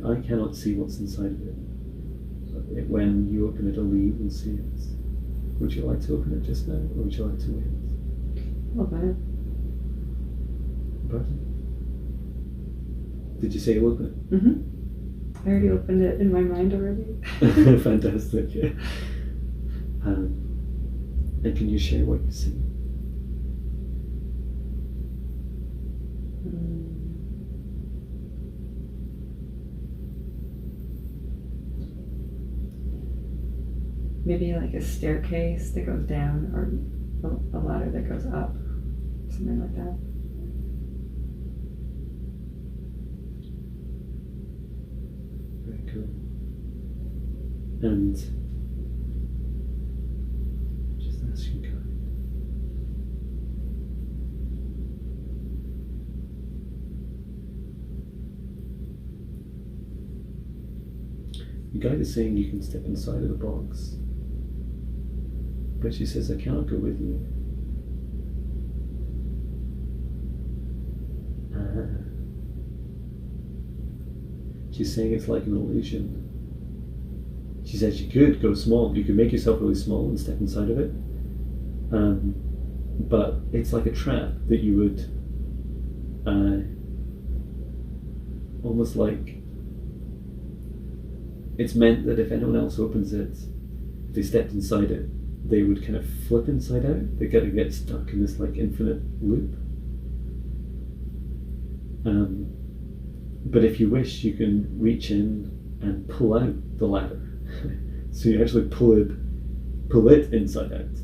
Speaker 2: I cannot see what's inside of it. When you open it, only you will see it. Would you like to open it just now, or would you like to wait?
Speaker 1: Open it.
Speaker 2: Pardon? Did you say you open it?
Speaker 1: Mm-hmm. I already opened it in my mind already.
Speaker 2: Fantastic, yeah. And can you share what you see?
Speaker 1: Maybe like a staircase that goes down, or a ladder that goes up, something like that.
Speaker 2: Very cool. And just ask your guide. Your guide is saying you can step inside of the box, but she says, I cannot go with you. She's saying it's like an illusion. She says you could go small, you could make yourself really small and step inside of it, but it's like a trap that you would almost like, it's meant that if anyone else opens it, if they stepped inside it, they would kind of flip inside out. They kind of get stuck in this like infinite loop. But if you wish, you can reach in and pull out the ladder. So you actually pull it inside out.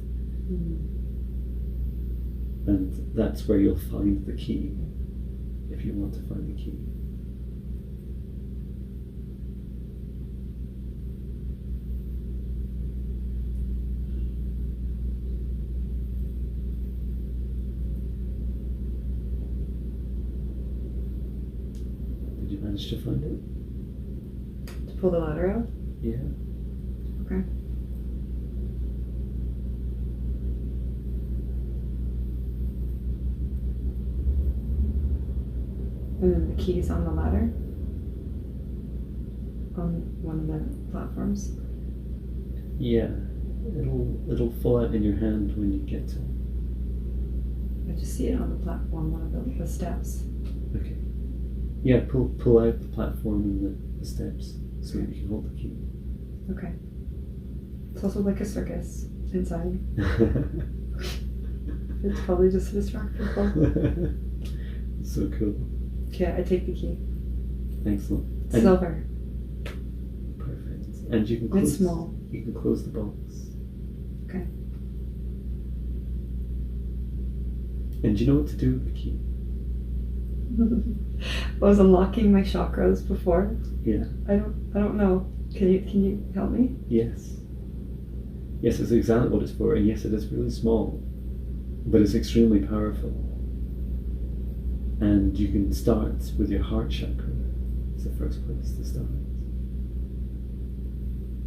Speaker 2: And that's where you'll find the key, if you want to find the key. Did you manage to find it?
Speaker 1: To pull the ladder out?
Speaker 2: Yeah.
Speaker 1: Okay. And then the key's on the ladder? On one of the platforms?
Speaker 2: Yeah. It'll fall out in your hand when you get to it.
Speaker 1: I just see it on the platform, one of the steps.
Speaker 2: Okay. Yeah, pull out the platform and the steps so that you can hold the key.
Speaker 1: Okay. It's also like a circus inside. It's probably just to distract people.
Speaker 2: So cool.
Speaker 1: Okay, I take the key.
Speaker 2: Excellent.
Speaker 1: It's silver.
Speaker 2: Perfect. And you can close.
Speaker 1: It's small.
Speaker 2: You can close the box.
Speaker 1: Okay.
Speaker 2: And do you know what to do with the key?
Speaker 1: I was unlocking my chakras before.
Speaker 2: Yeah.
Speaker 1: I don't know. Can you help me?
Speaker 2: Yes. Yes, it's exactly what it's for, and yes, it is really small, but it's extremely powerful. And you can start with your heart chakra. It's the first place to start.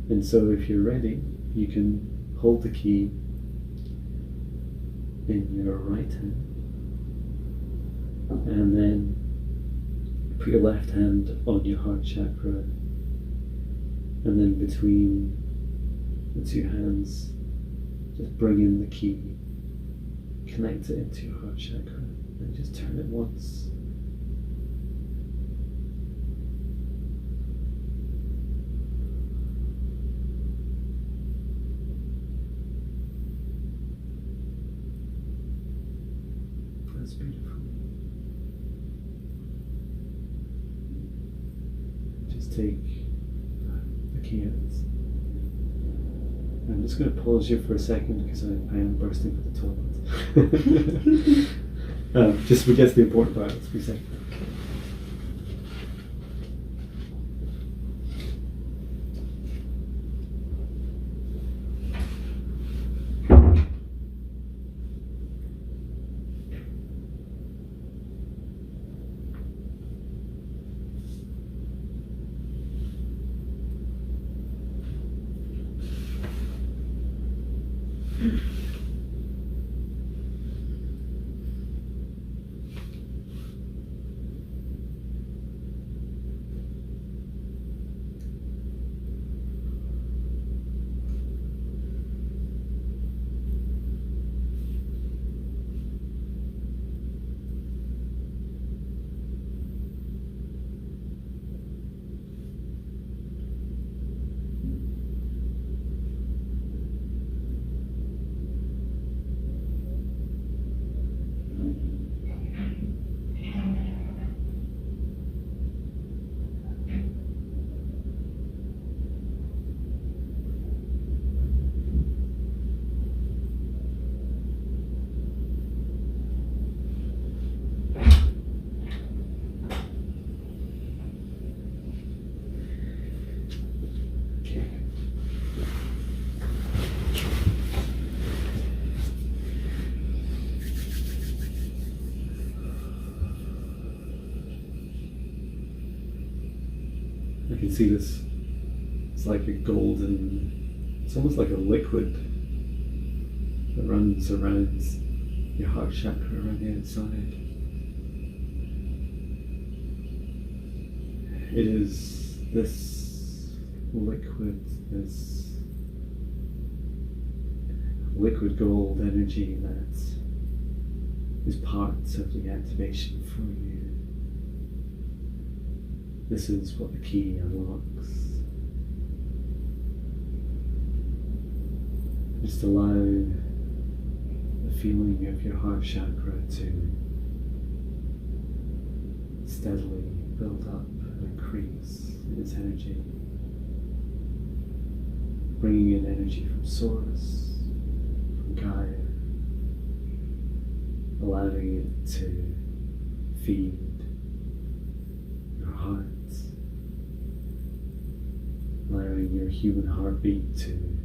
Speaker 2: And so if you're ready, you can hold the key in your right hand, and then put your left hand on your heart chakra, and then between the two hands, just bring in the key, connect it into your heart chakra, and just turn it once. That's beautiful. Just take the key out. I'm just going to pause you for a second because I am bursting for the toilet. Just we get to the important part. Let's be a second. I can see this. It's like a golden, it's almost like a liquid that runs around your heart chakra around the outside. It is this liquid gold energy that is part of the activation for you. This is what the key unlocks. Just allow the feeling of your heart chakra to steadily build up and increase in its energy, bringing in energy from Source, from Gaia, allowing it to feed your heart, allowing your human heartbeat to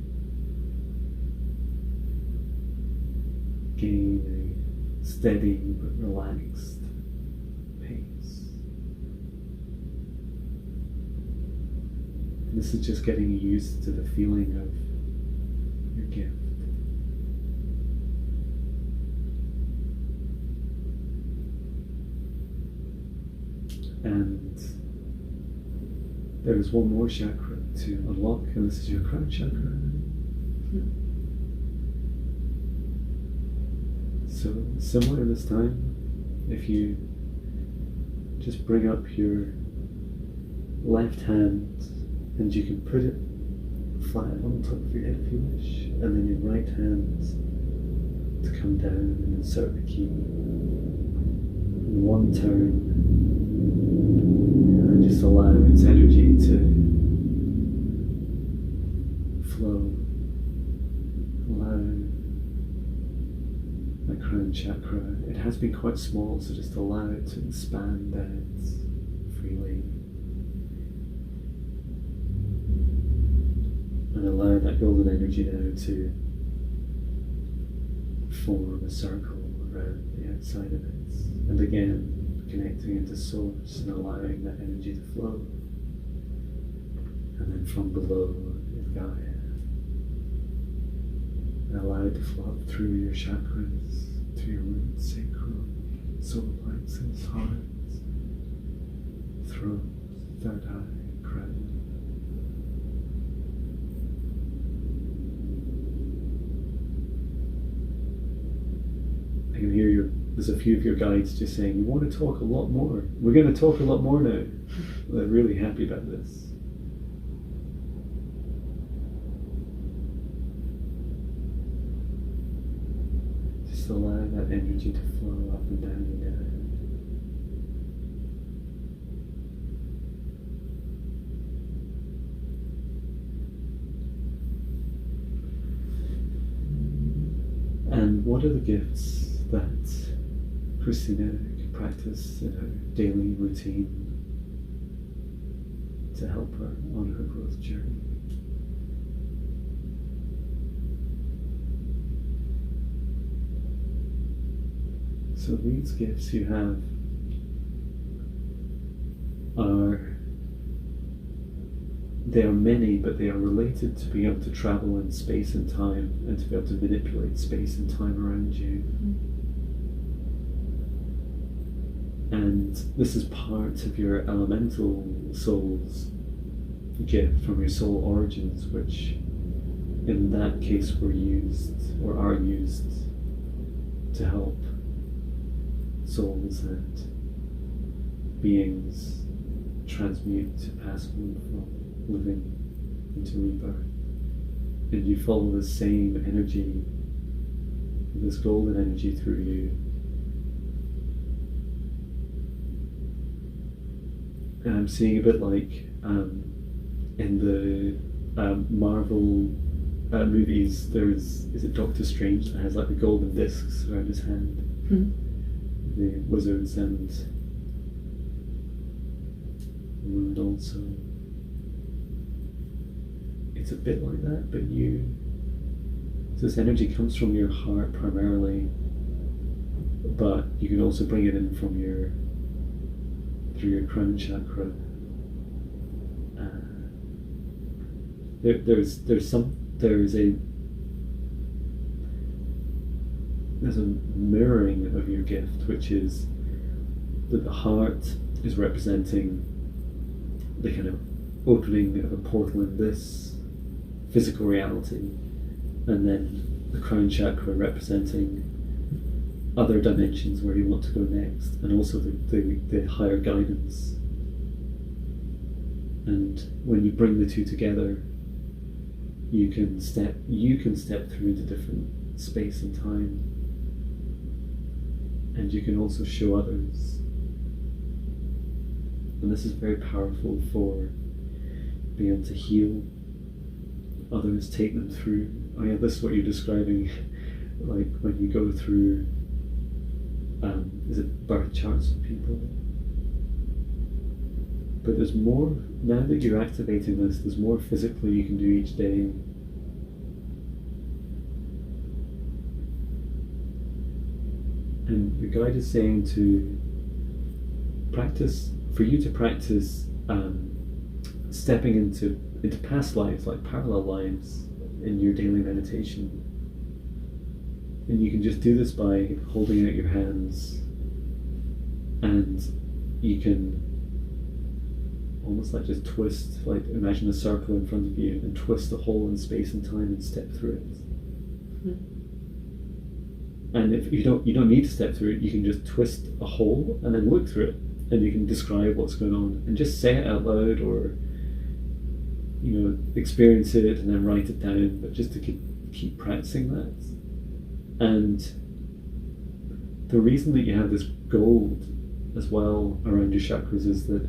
Speaker 2: gain a steady but relaxed pace. And this is just getting used to the feeling of your gift. And there is one more chakra to unlock, and this is your crown chakra. So similar this time, if you just bring up your left hand and you can put it flat on top of your head if you wish, and then your right hand to come down and insert the key in one turn, and just allow its energy to flow. Allow my crown crown chakra. It has been quite small, so just allow it to expand out freely. And allow that golden energy now to form a circle around the outside of it. And again, connecting into source and allowing that energy to flow. And then from below is Gaia. And allow it to flow up through your chakras, to your root, sacrum, solar plexus, heart, throat, third eye, crown. I can hear there's a few of your guides just saying, you want to talk a lot more. We're going to talk a lot more now. They're really happy about this. Just allow that energy to flow up and down and down. And what are the gifts that Christina can practice in her daily routine to help her on her growth journey? So these gifts you have they are many, but they are related to being able to travel in space and time and to be able to manipulate space and time around you. And this is part of your elemental soul's gift from your soul origins, which in that case were used or are used to help souls and beings transmute to pass from living into rebirth. And you follow the same energy, this golden energy through you. And I'm seeing a bit like in the Marvel movies, is it Doctor Strange that has like the golden discs around his hand? The wizards and the moon also. It's a bit like that, but so this energy comes from your heart primarily, but you can also bring it in from through your crown chakra. There's a mirroring of your gift, which is that the heart is representing the kind of opening of a portal in this physical reality, and then the crown chakra representing other dimensions where you want to go next, and also the higher guidance. And when you bring the two together, you can step through into different space and time, and you can also show others. And this is very powerful for being able to heal others, take them through. Oh yeah, this is what you're describing, like when you go through, is it birth charts of people? But there's more, now that you're activating this, there's more physically you can do each day. And your guide is saying to practice, for you to practice stepping into past lives, like parallel lives, in your daily meditation. And you can just do this by holding out your hands, and you can almost like just twist, like imagine a circle in front of you and twist a hole in space and time and step through it. And if you don't need to step through it, you can just twist a hole and then look through it, and you can describe what's going on and just say it out loud, or experience it and then write it down, but just to keep practicing that. And the reason that you have this gold as well around your chakras is that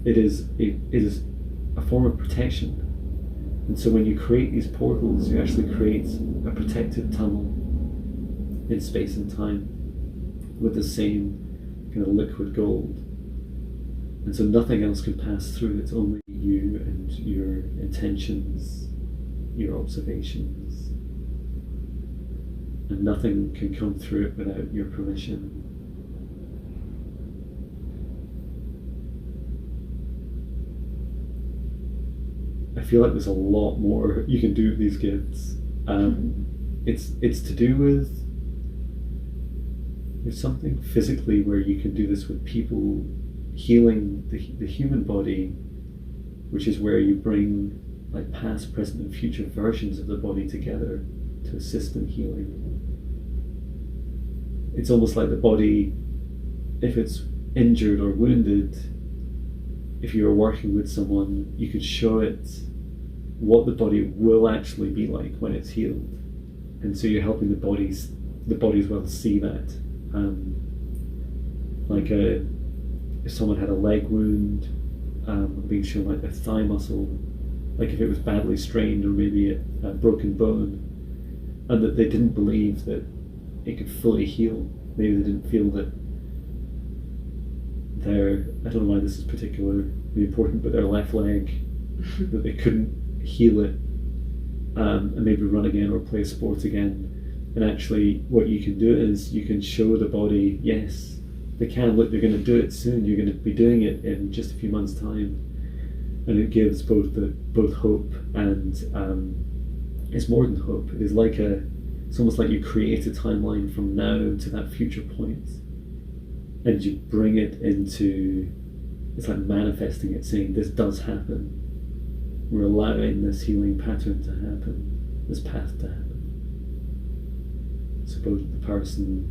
Speaker 2: it is a form of protection. And so when you create these portals, you actually create a protective tunnel in space and time. with the same kind of liquid gold. And so nothing else can pass through. It's only you and your intentions, your observations. And nothing can come through it without your permission. I feel like there's a lot more you can do with these gifts. It's to do with there's something physically where you can do this with people, healing the human body, which is where you bring like past, present, and future versions of the body together to assist in healing. It's almost like the body, if it's injured or wounded, if you were working with someone, you could show it what the body will actually be like when it's healed. And so you're helping the body as well see that. If someone had a leg wound, being shown like their thigh muscle, like if it was badly strained or maybe a broken bone, and that they didn't believe that it could fully heal. Maybe they didn't feel that I don't know why this is particularly important, but their left leg, that they couldn't heal it, and maybe run again or play a sport again. And actually what you can do is you can show the body, yes, they can, look, they're going to do it soon, you're going to be doing it in just a few months' time. And it gives both hope and it's more than hope. It is like it's almost like you create a timeline from now to that future point, and you bring it into, it's like manifesting it, saying this does happen. We're allowing this healing pattern to happen, this path to happen. So both the person,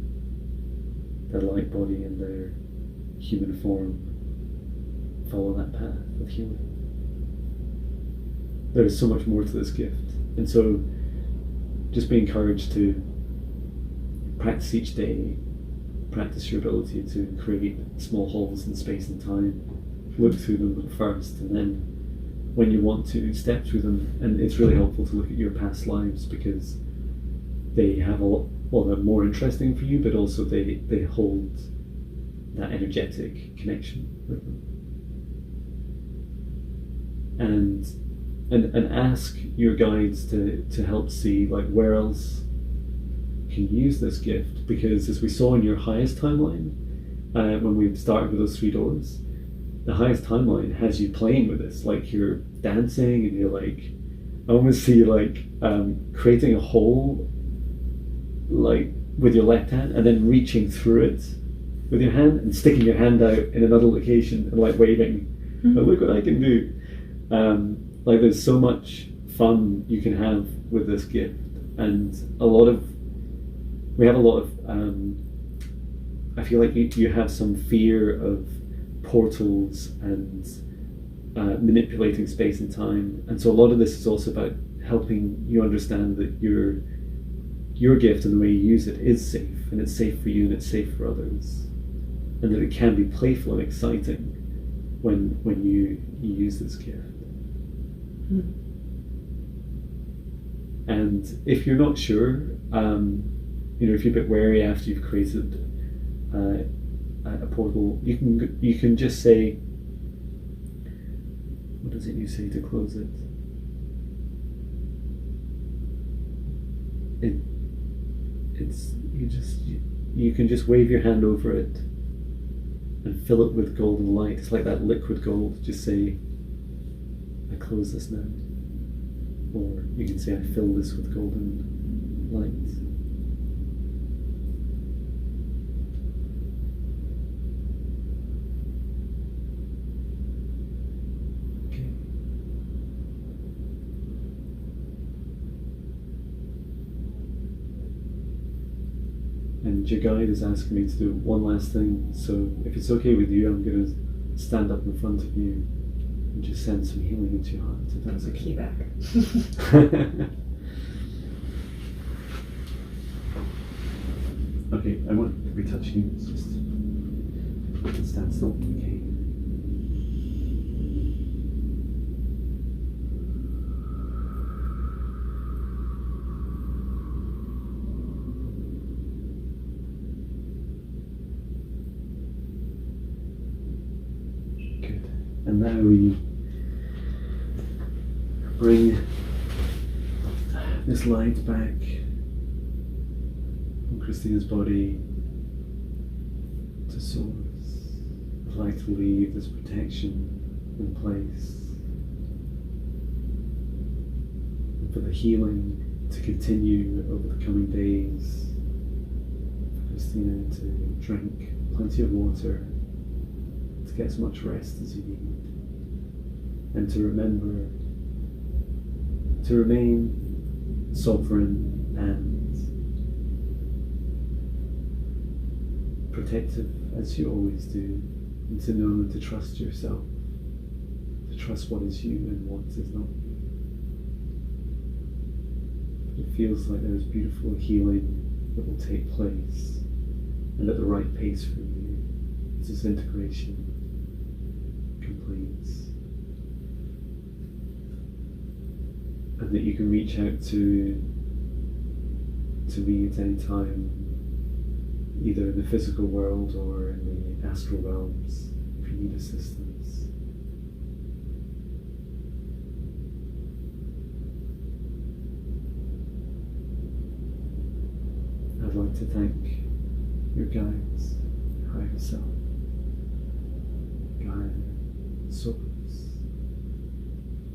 Speaker 2: their light body and their human form follow that path of healing. There is so much more to this gift. And so just be encouraged to practice each day, practice your ability to create small holes in space and time, look through them first, and then when you want to step through them. And it's really helpful to look at your past lives because they have they're more interesting for you, but also they hold that energetic connection with them. And ask your guides to help see like where else can you use this gift, because as we saw in your highest timeline, when we started with those 3 doors, the highest timeline has you playing with this, like you're dancing and you're like, I almost see you like creating a hole like with your left hand and then reaching through it with your hand and sticking your hand out in another location and like waving, oh, look what I can do. Like there's so much fun you can have with this gift, and we have a lot of I feel like you have some fear of portals and manipulating space and time, and so a lot of this is also about helping you understand that your gift and the way you use it is safe, and it's safe for you and it's safe for others, and that it can be playful and exciting when you use this gift. And if you're not sure, if you're a bit wary after you've created a portal, you can just say, what does it you say to close it? You can just wave your hand over it and fill it with golden light. It's like that liquid gold. Just say, I close this now. Or you can say, I fill this with golden light. Okay. And your guide is asking me to do one last thing. So if it's okay with you, I'm going to stand up in front of you and just send some healing into your heart. If that's okay.
Speaker 1: Key back.
Speaker 2: Okay, I won't be touching you. It's just stand still. Okay. And now we bring this light back from Christina's body to source. I'd like to leave this protection in place, and for the healing to continue over the coming days. For Christina to drink plenty of water, to get as much rest as you need, and to remember to remain sovereign and protective as you always do, and to know and to trust yourself, to trust what is you and what is not you. It feels like there's beautiful healing that will take place, and at the right pace for you as this integration completes. And that you can reach out to me at any time, either in the physical world or in the astral realms, if you need assistance. I'd like to thank your guides, your higher self, Gaia, source,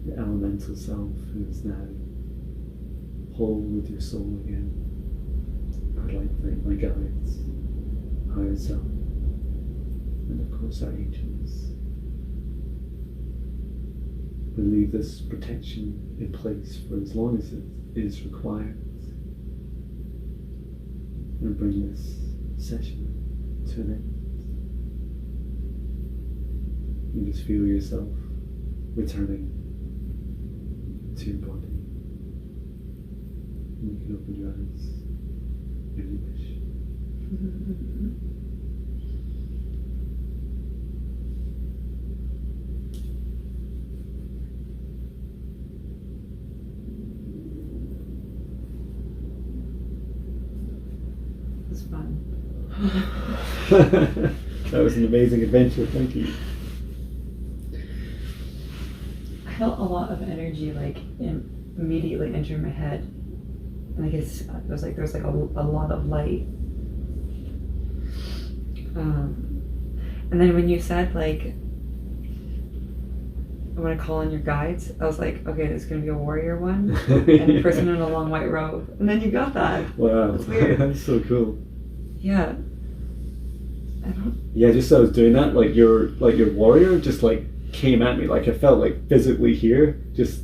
Speaker 2: your elemental self who is now whole with your soul again. I'd like to thank my guides, higher self, and of course our angels. We leave this protection in place for as long as it is required, and bring this session to an end. You just feel yourself returning to your body. And you can open your eyes if you wish.
Speaker 1: It was fun.
Speaker 2: That was an amazing adventure, thank you.
Speaker 1: I felt a lot of energy like immediately enter my head, and I guess it was like there was like a lot of light. And then when you said like I want to call on your guides, I was like, okay, there's gonna be a warrior one and a person in a long white robe, and then you got that.
Speaker 2: Wow,
Speaker 1: that's weird.
Speaker 2: That's so cool.
Speaker 1: Yeah.
Speaker 2: Yeah, just as I was doing that, like your warrior just like came at me, like I felt like physically here, just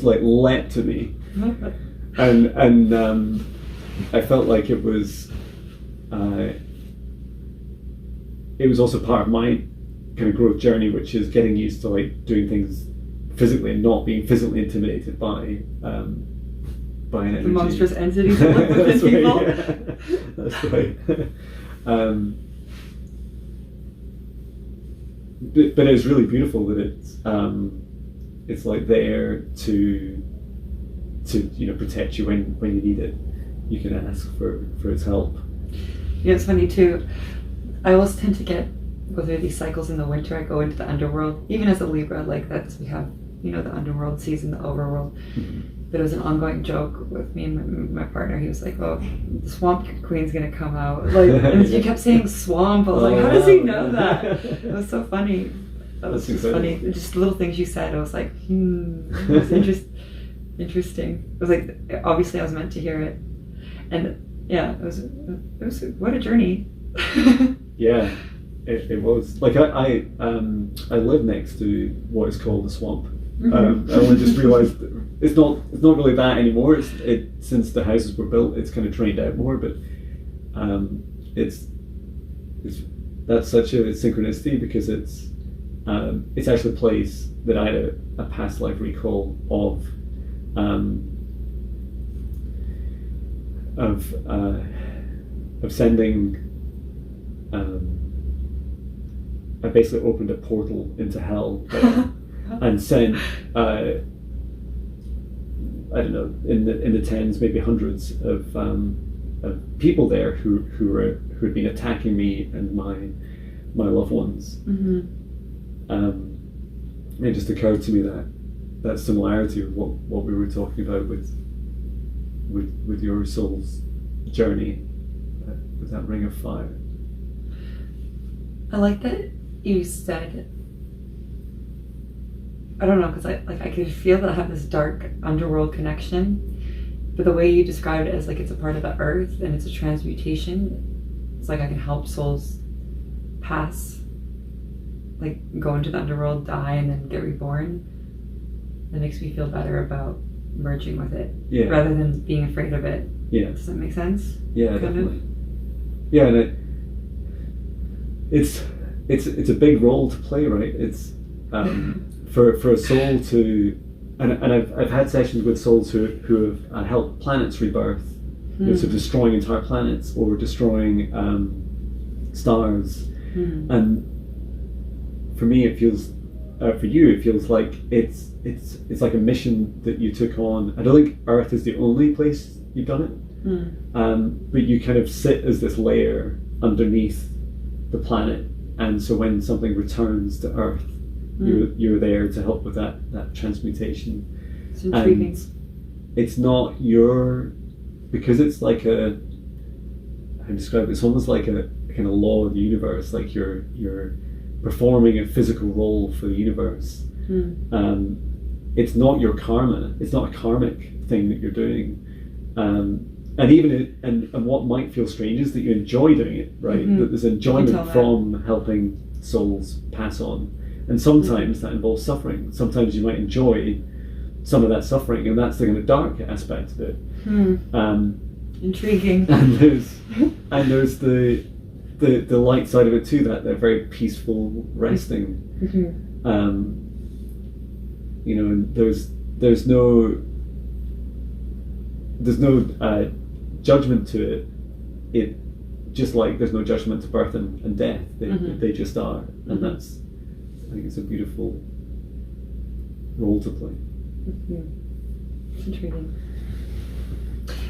Speaker 2: like leapt to me, and I felt like it was also part of my kind of growth journey, which is getting used to like doing things physically and not being physically intimidated by an energy.
Speaker 1: The monstrous entities that live within people.
Speaker 2: Right, yeah. That's right. But it's really beautiful that it's like there to protect you when you need it. You can ask for its help.
Speaker 1: Yeah, it's funny too. I always tend to go through these cycles in the winter. I go into the underworld, even as a Libra, like that's we have the underworld season, the overworld.
Speaker 2: Mm-hmm.
Speaker 1: But it was an ongoing joke with me and my partner. He was like, "Oh, the Swamp Queen's gonna come out." Like, and you kept saying swamp. I was like, "How does he know that?" It was so funny. That was just funny. Just little things you said. I was like, It was interesting. It was like, obviously, I was meant to hear it, and yeah, it was what a journey.
Speaker 2: Yeah, it was. Like I live next to what is called the swamp.
Speaker 1: Mm-hmm.
Speaker 2: I only just realised it's not really that anymore. It's since the houses were built, it's kind of drained out more. But that's such a synchronicity because it's actually a place that I had a past life recall of sending. I basically opened a portal into hell and sent I don't know, in the tens, maybe hundreds of people there who had been attacking me and my loved ones.
Speaker 1: Mm-hmm.
Speaker 2: it just occurred to me that similarity of what we were talking about with your soul's journey, with that ring of fire.
Speaker 1: I like that you said, I don't know, because I could feel that I have this dark underworld connection, but the way you described it as like it's a part of the earth and it's a transmutation, it's like I can help souls pass, like go into the underworld, die, and then get reborn. That makes me feel better about merging with it, rather than being afraid of it.
Speaker 2: Yeah.
Speaker 1: Does that make sense?
Speaker 2: Yeah,
Speaker 1: kind
Speaker 2: definitely.
Speaker 1: of?
Speaker 2: Yeah, and it's a big role to play, right? It's for a soul to, and I've had sessions with souls who have helped planets rebirth, so destroying entire planets or destroying stars, and for me it feels, for you it feels like it's like a mission that you took on. I don't think Earth is the only place you've done it, but you kind of sit as this layer underneath the planet, and so when something returns to Earth, you're there to help with that transmutation.
Speaker 1: It's intriguing.
Speaker 2: And it's not because it's like how to describe it, it's almost like a kind of law of the universe, like you're performing a physical role for the universe. It's not your karma, it's not a karmic thing that you're doing, and even and what might feel strange is that you enjoy doing it, right? That there's enjoyment from helping souls pass on, and sometimes that involves suffering. Sometimes you might enjoy some of that suffering, and that's the kind of dark aspect of it.
Speaker 1: Intriguing.
Speaker 2: And there's the light side of it too, that they're very peaceful resting. You know, and there's no judgment to it. It just like there's no judgment to birth and death. They just are, and that's, I think it's a beautiful role to play.
Speaker 1: It's intriguing.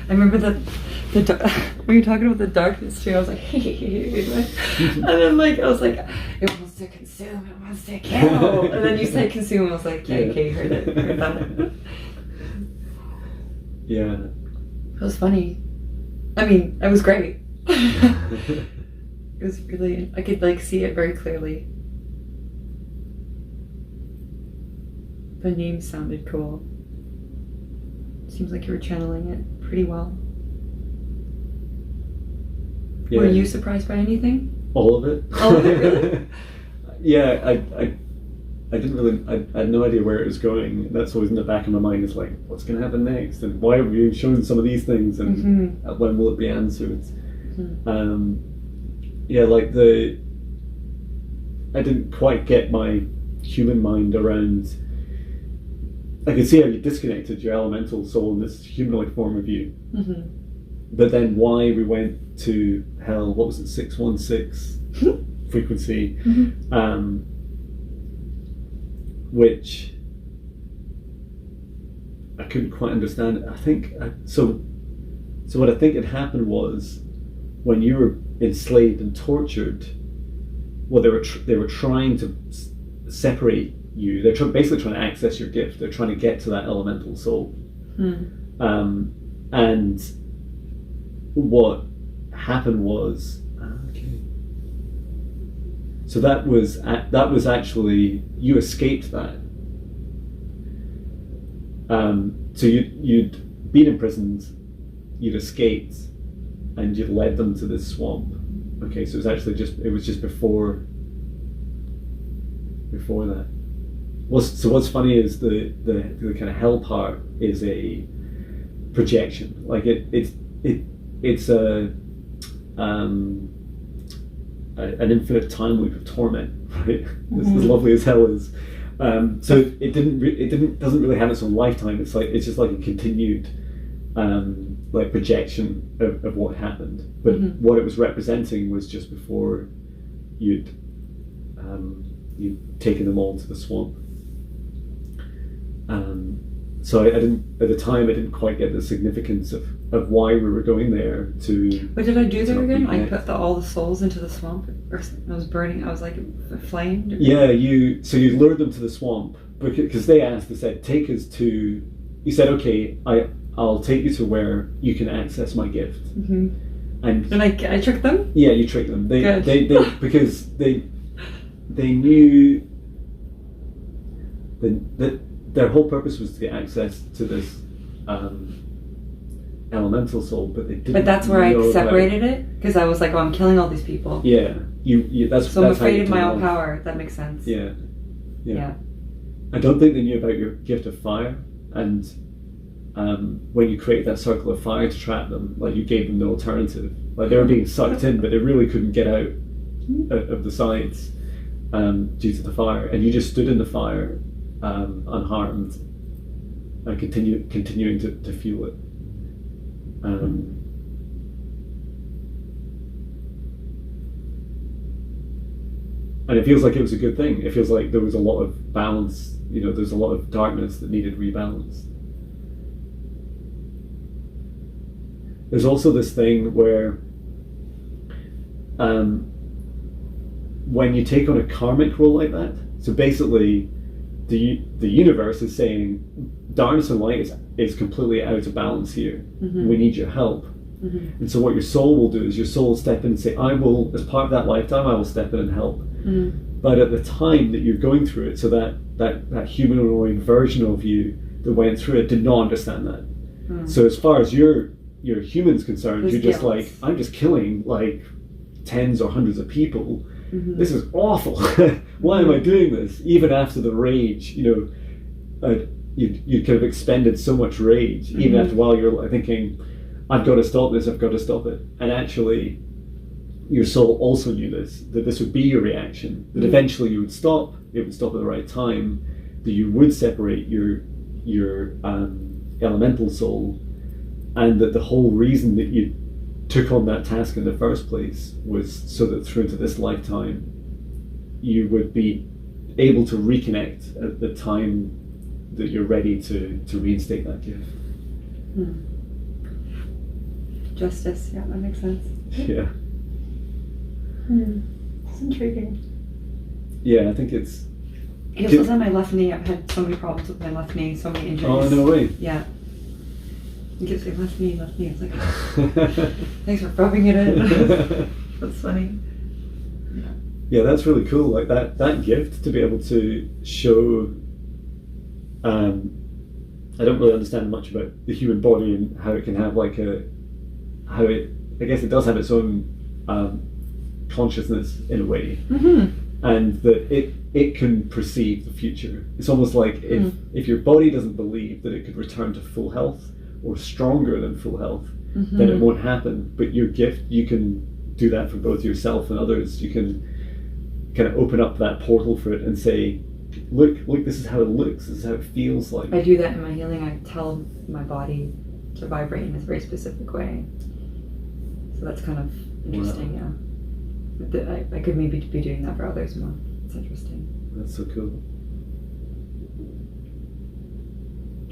Speaker 1: I remember that when you're talking about the darkness too, I was like, and then I was like, it wants to consume, it wants to kill, and then you said consume, I was like, okay, heard that.
Speaker 2: Yeah.
Speaker 1: It was funny. I mean, it was great. It was really, I could see it very clearly. The name sounded cool. Seems like you were channeling it pretty well.
Speaker 2: Yeah.
Speaker 1: Were you surprised by anything?
Speaker 2: All of it.
Speaker 1: All of it, really?
Speaker 2: Yeah, I didn't really, I had no idea where it was going. That's always in the back of my mind, is like, what's going to happen next? And why are we shown some of these things? And when will it be answered? Yeah, I didn't quite get my human mind around. I could see how you disconnected your elemental soul in this humanoid form of you. But then why we went to hell, what was it, 616 frequency, which I couldn't quite understand. I think, so what I think had happened was, when you were enslaved and tortured, well, they were trying to separate you. They're basically trying to access your gift. They're trying to get to that elemental soul. And what happened was, so that was actually, you escaped that. So you'd been imprisoned, you'd escaped, and you'd led them to this swamp. Okay, so it was just before that. So what's funny is the kind of hell part is a projection. Like it's an infinite time loop of torment, right? It's as lovely as hell is. So it doesn't really have its own lifetime. It's just like a continued projection of what happened. But what it was representing was just before you'd taken them all to the swamp. so I didn't, at the time, I didn't quite get the significance of why we were going there to...
Speaker 1: What did I do there again? I
Speaker 2: reconnect.
Speaker 1: put all the souls into the swamp, or I was burning, I was like flamed?
Speaker 2: Yeah, you lured them to the swamp, because they said, take us to... You said, okay, I'll take you to where you can access my gift.
Speaker 1: Mm-hmm.
Speaker 2: And
Speaker 1: I tricked them?
Speaker 2: yeah, you tricked them.
Speaker 1: Good.
Speaker 2: They because they knew that their whole purpose was to get access to this elemental soul, but they didn't.
Speaker 1: But that's where I
Speaker 2: know
Speaker 1: separated it, because I was like, oh, I'm killing all these people.
Speaker 2: Yeah, you that's
Speaker 1: So I'm
Speaker 2: that's how
Speaker 1: afraid
Speaker 2: you
Speaker 1: of my
Speaker 2: turn
Speaker 1: own
Speaker 2: it on.
Speaker 1: power. That makes sense.
Speaker 2: Yeah. I don't think they knew about your gift of fire, and when you created that circle of fire to trap them, like you gave them the alternative. Like they were being sucked in, but they really couldn't get out of the sides due to the fire, and you just stood in the fire unharmed and continuing to fuel it. And it feels like it was a good thing. It feels like there was a lot of balance. There's a lot of darkness that needed rebalanced. There's also this thing where when you take on a karmic role like that, so basically the universe is saying darkness and light is completely out of balance here.
Speaker 1: Mm-hmm.
Speaker 2: We need your help.
Speaker 1: Mm-hmm.
Speaker 2: And so what your soul will do is your soul will step in and say, I will, as part of that lifetime, I will step in and help.
Speaker 1: Mm-hmm.
Speaker 2: But at the time that you're going through it, so that humanoid version of you that went through it did not understand that.
Speaker 1: Mm-hmm.
Speaker 2: So as far as your human's concerned,
Speaker 1: There's
Speaker 2: you're just
Speaker 1: guilt.
Speaker 2: like, I'm just killing like tens or hundreds of people.
Speaker 1: Mm-hmm.
Speaker 2: This is awful. Why am I doing this? Even after the rage, you kind of expended so much rage.
Speaker 1: Mm-hmm.
Speaker 2: Even after a while, you're thinking, I've got to stop this. I've got to stop it. And actually, your soul also knew that this would be your reaction. That
Speaker 1: Mm-hmm.
Speaker 2: eventually you would stop. It would stop at the right time. That you would separate your elemental soul, and that the whole reason that you took on that task in the first place was so that through to this lifetime you would be able to reconnect at the time that you're ready to reinstate that gift.
Speaker 1: Justice, yeah, that makes sense.
Speaker 2: Yeah.
Speaker 1: It's intriguing.
Speaker 2: Yeah, I think it's...
Speaker 1: It was on my left knee. I've had so many problems with my left knee, so many injuries.
Speaker 2: Oh, no way.
Speaker 1: Yeah. It keeps saying left knee, left knee. It's like, thanks for rubbing it in. That's funny.
Speaker 2: Yeah, that's really cool. Like that gift to be able to show. I don't really understand much about the human body and how it can have I guess it does have its own consciousness in a way,
Speaker 1: Mm-hmm.
Speaker 2: and that it can perceive the future. It's almost like if your body doesn't believe that it could return to full health or stronger than full health,
Speaker 1: Mm-hmm.
Speaker 2: then it won't happen. But your gift, you can do that for both yourself and others. You can kind of open up that portal for it and say, look, this is how it looks, this is how it feels like.
Speaker 1: I do that in my healing. I tell my body to vibrate in a very specific way. So that's kind of interesting, yeah. I could maybe be doing that for others more. It's interesting.
Speaker 2: That's so cool.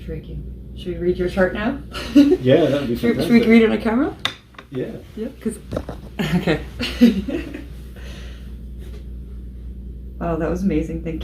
Speaker 1: Tricky. Should we read your chart now?
Speaker 2: Yeah, that would be
Speaker 1: Should
Speaker 2: fantastic.
Speaker 1: we read it on camera?
Speaker 2: Yeah.
Speaker 1: Yeah, because... Okay. Oh, that was amazing. Thank you.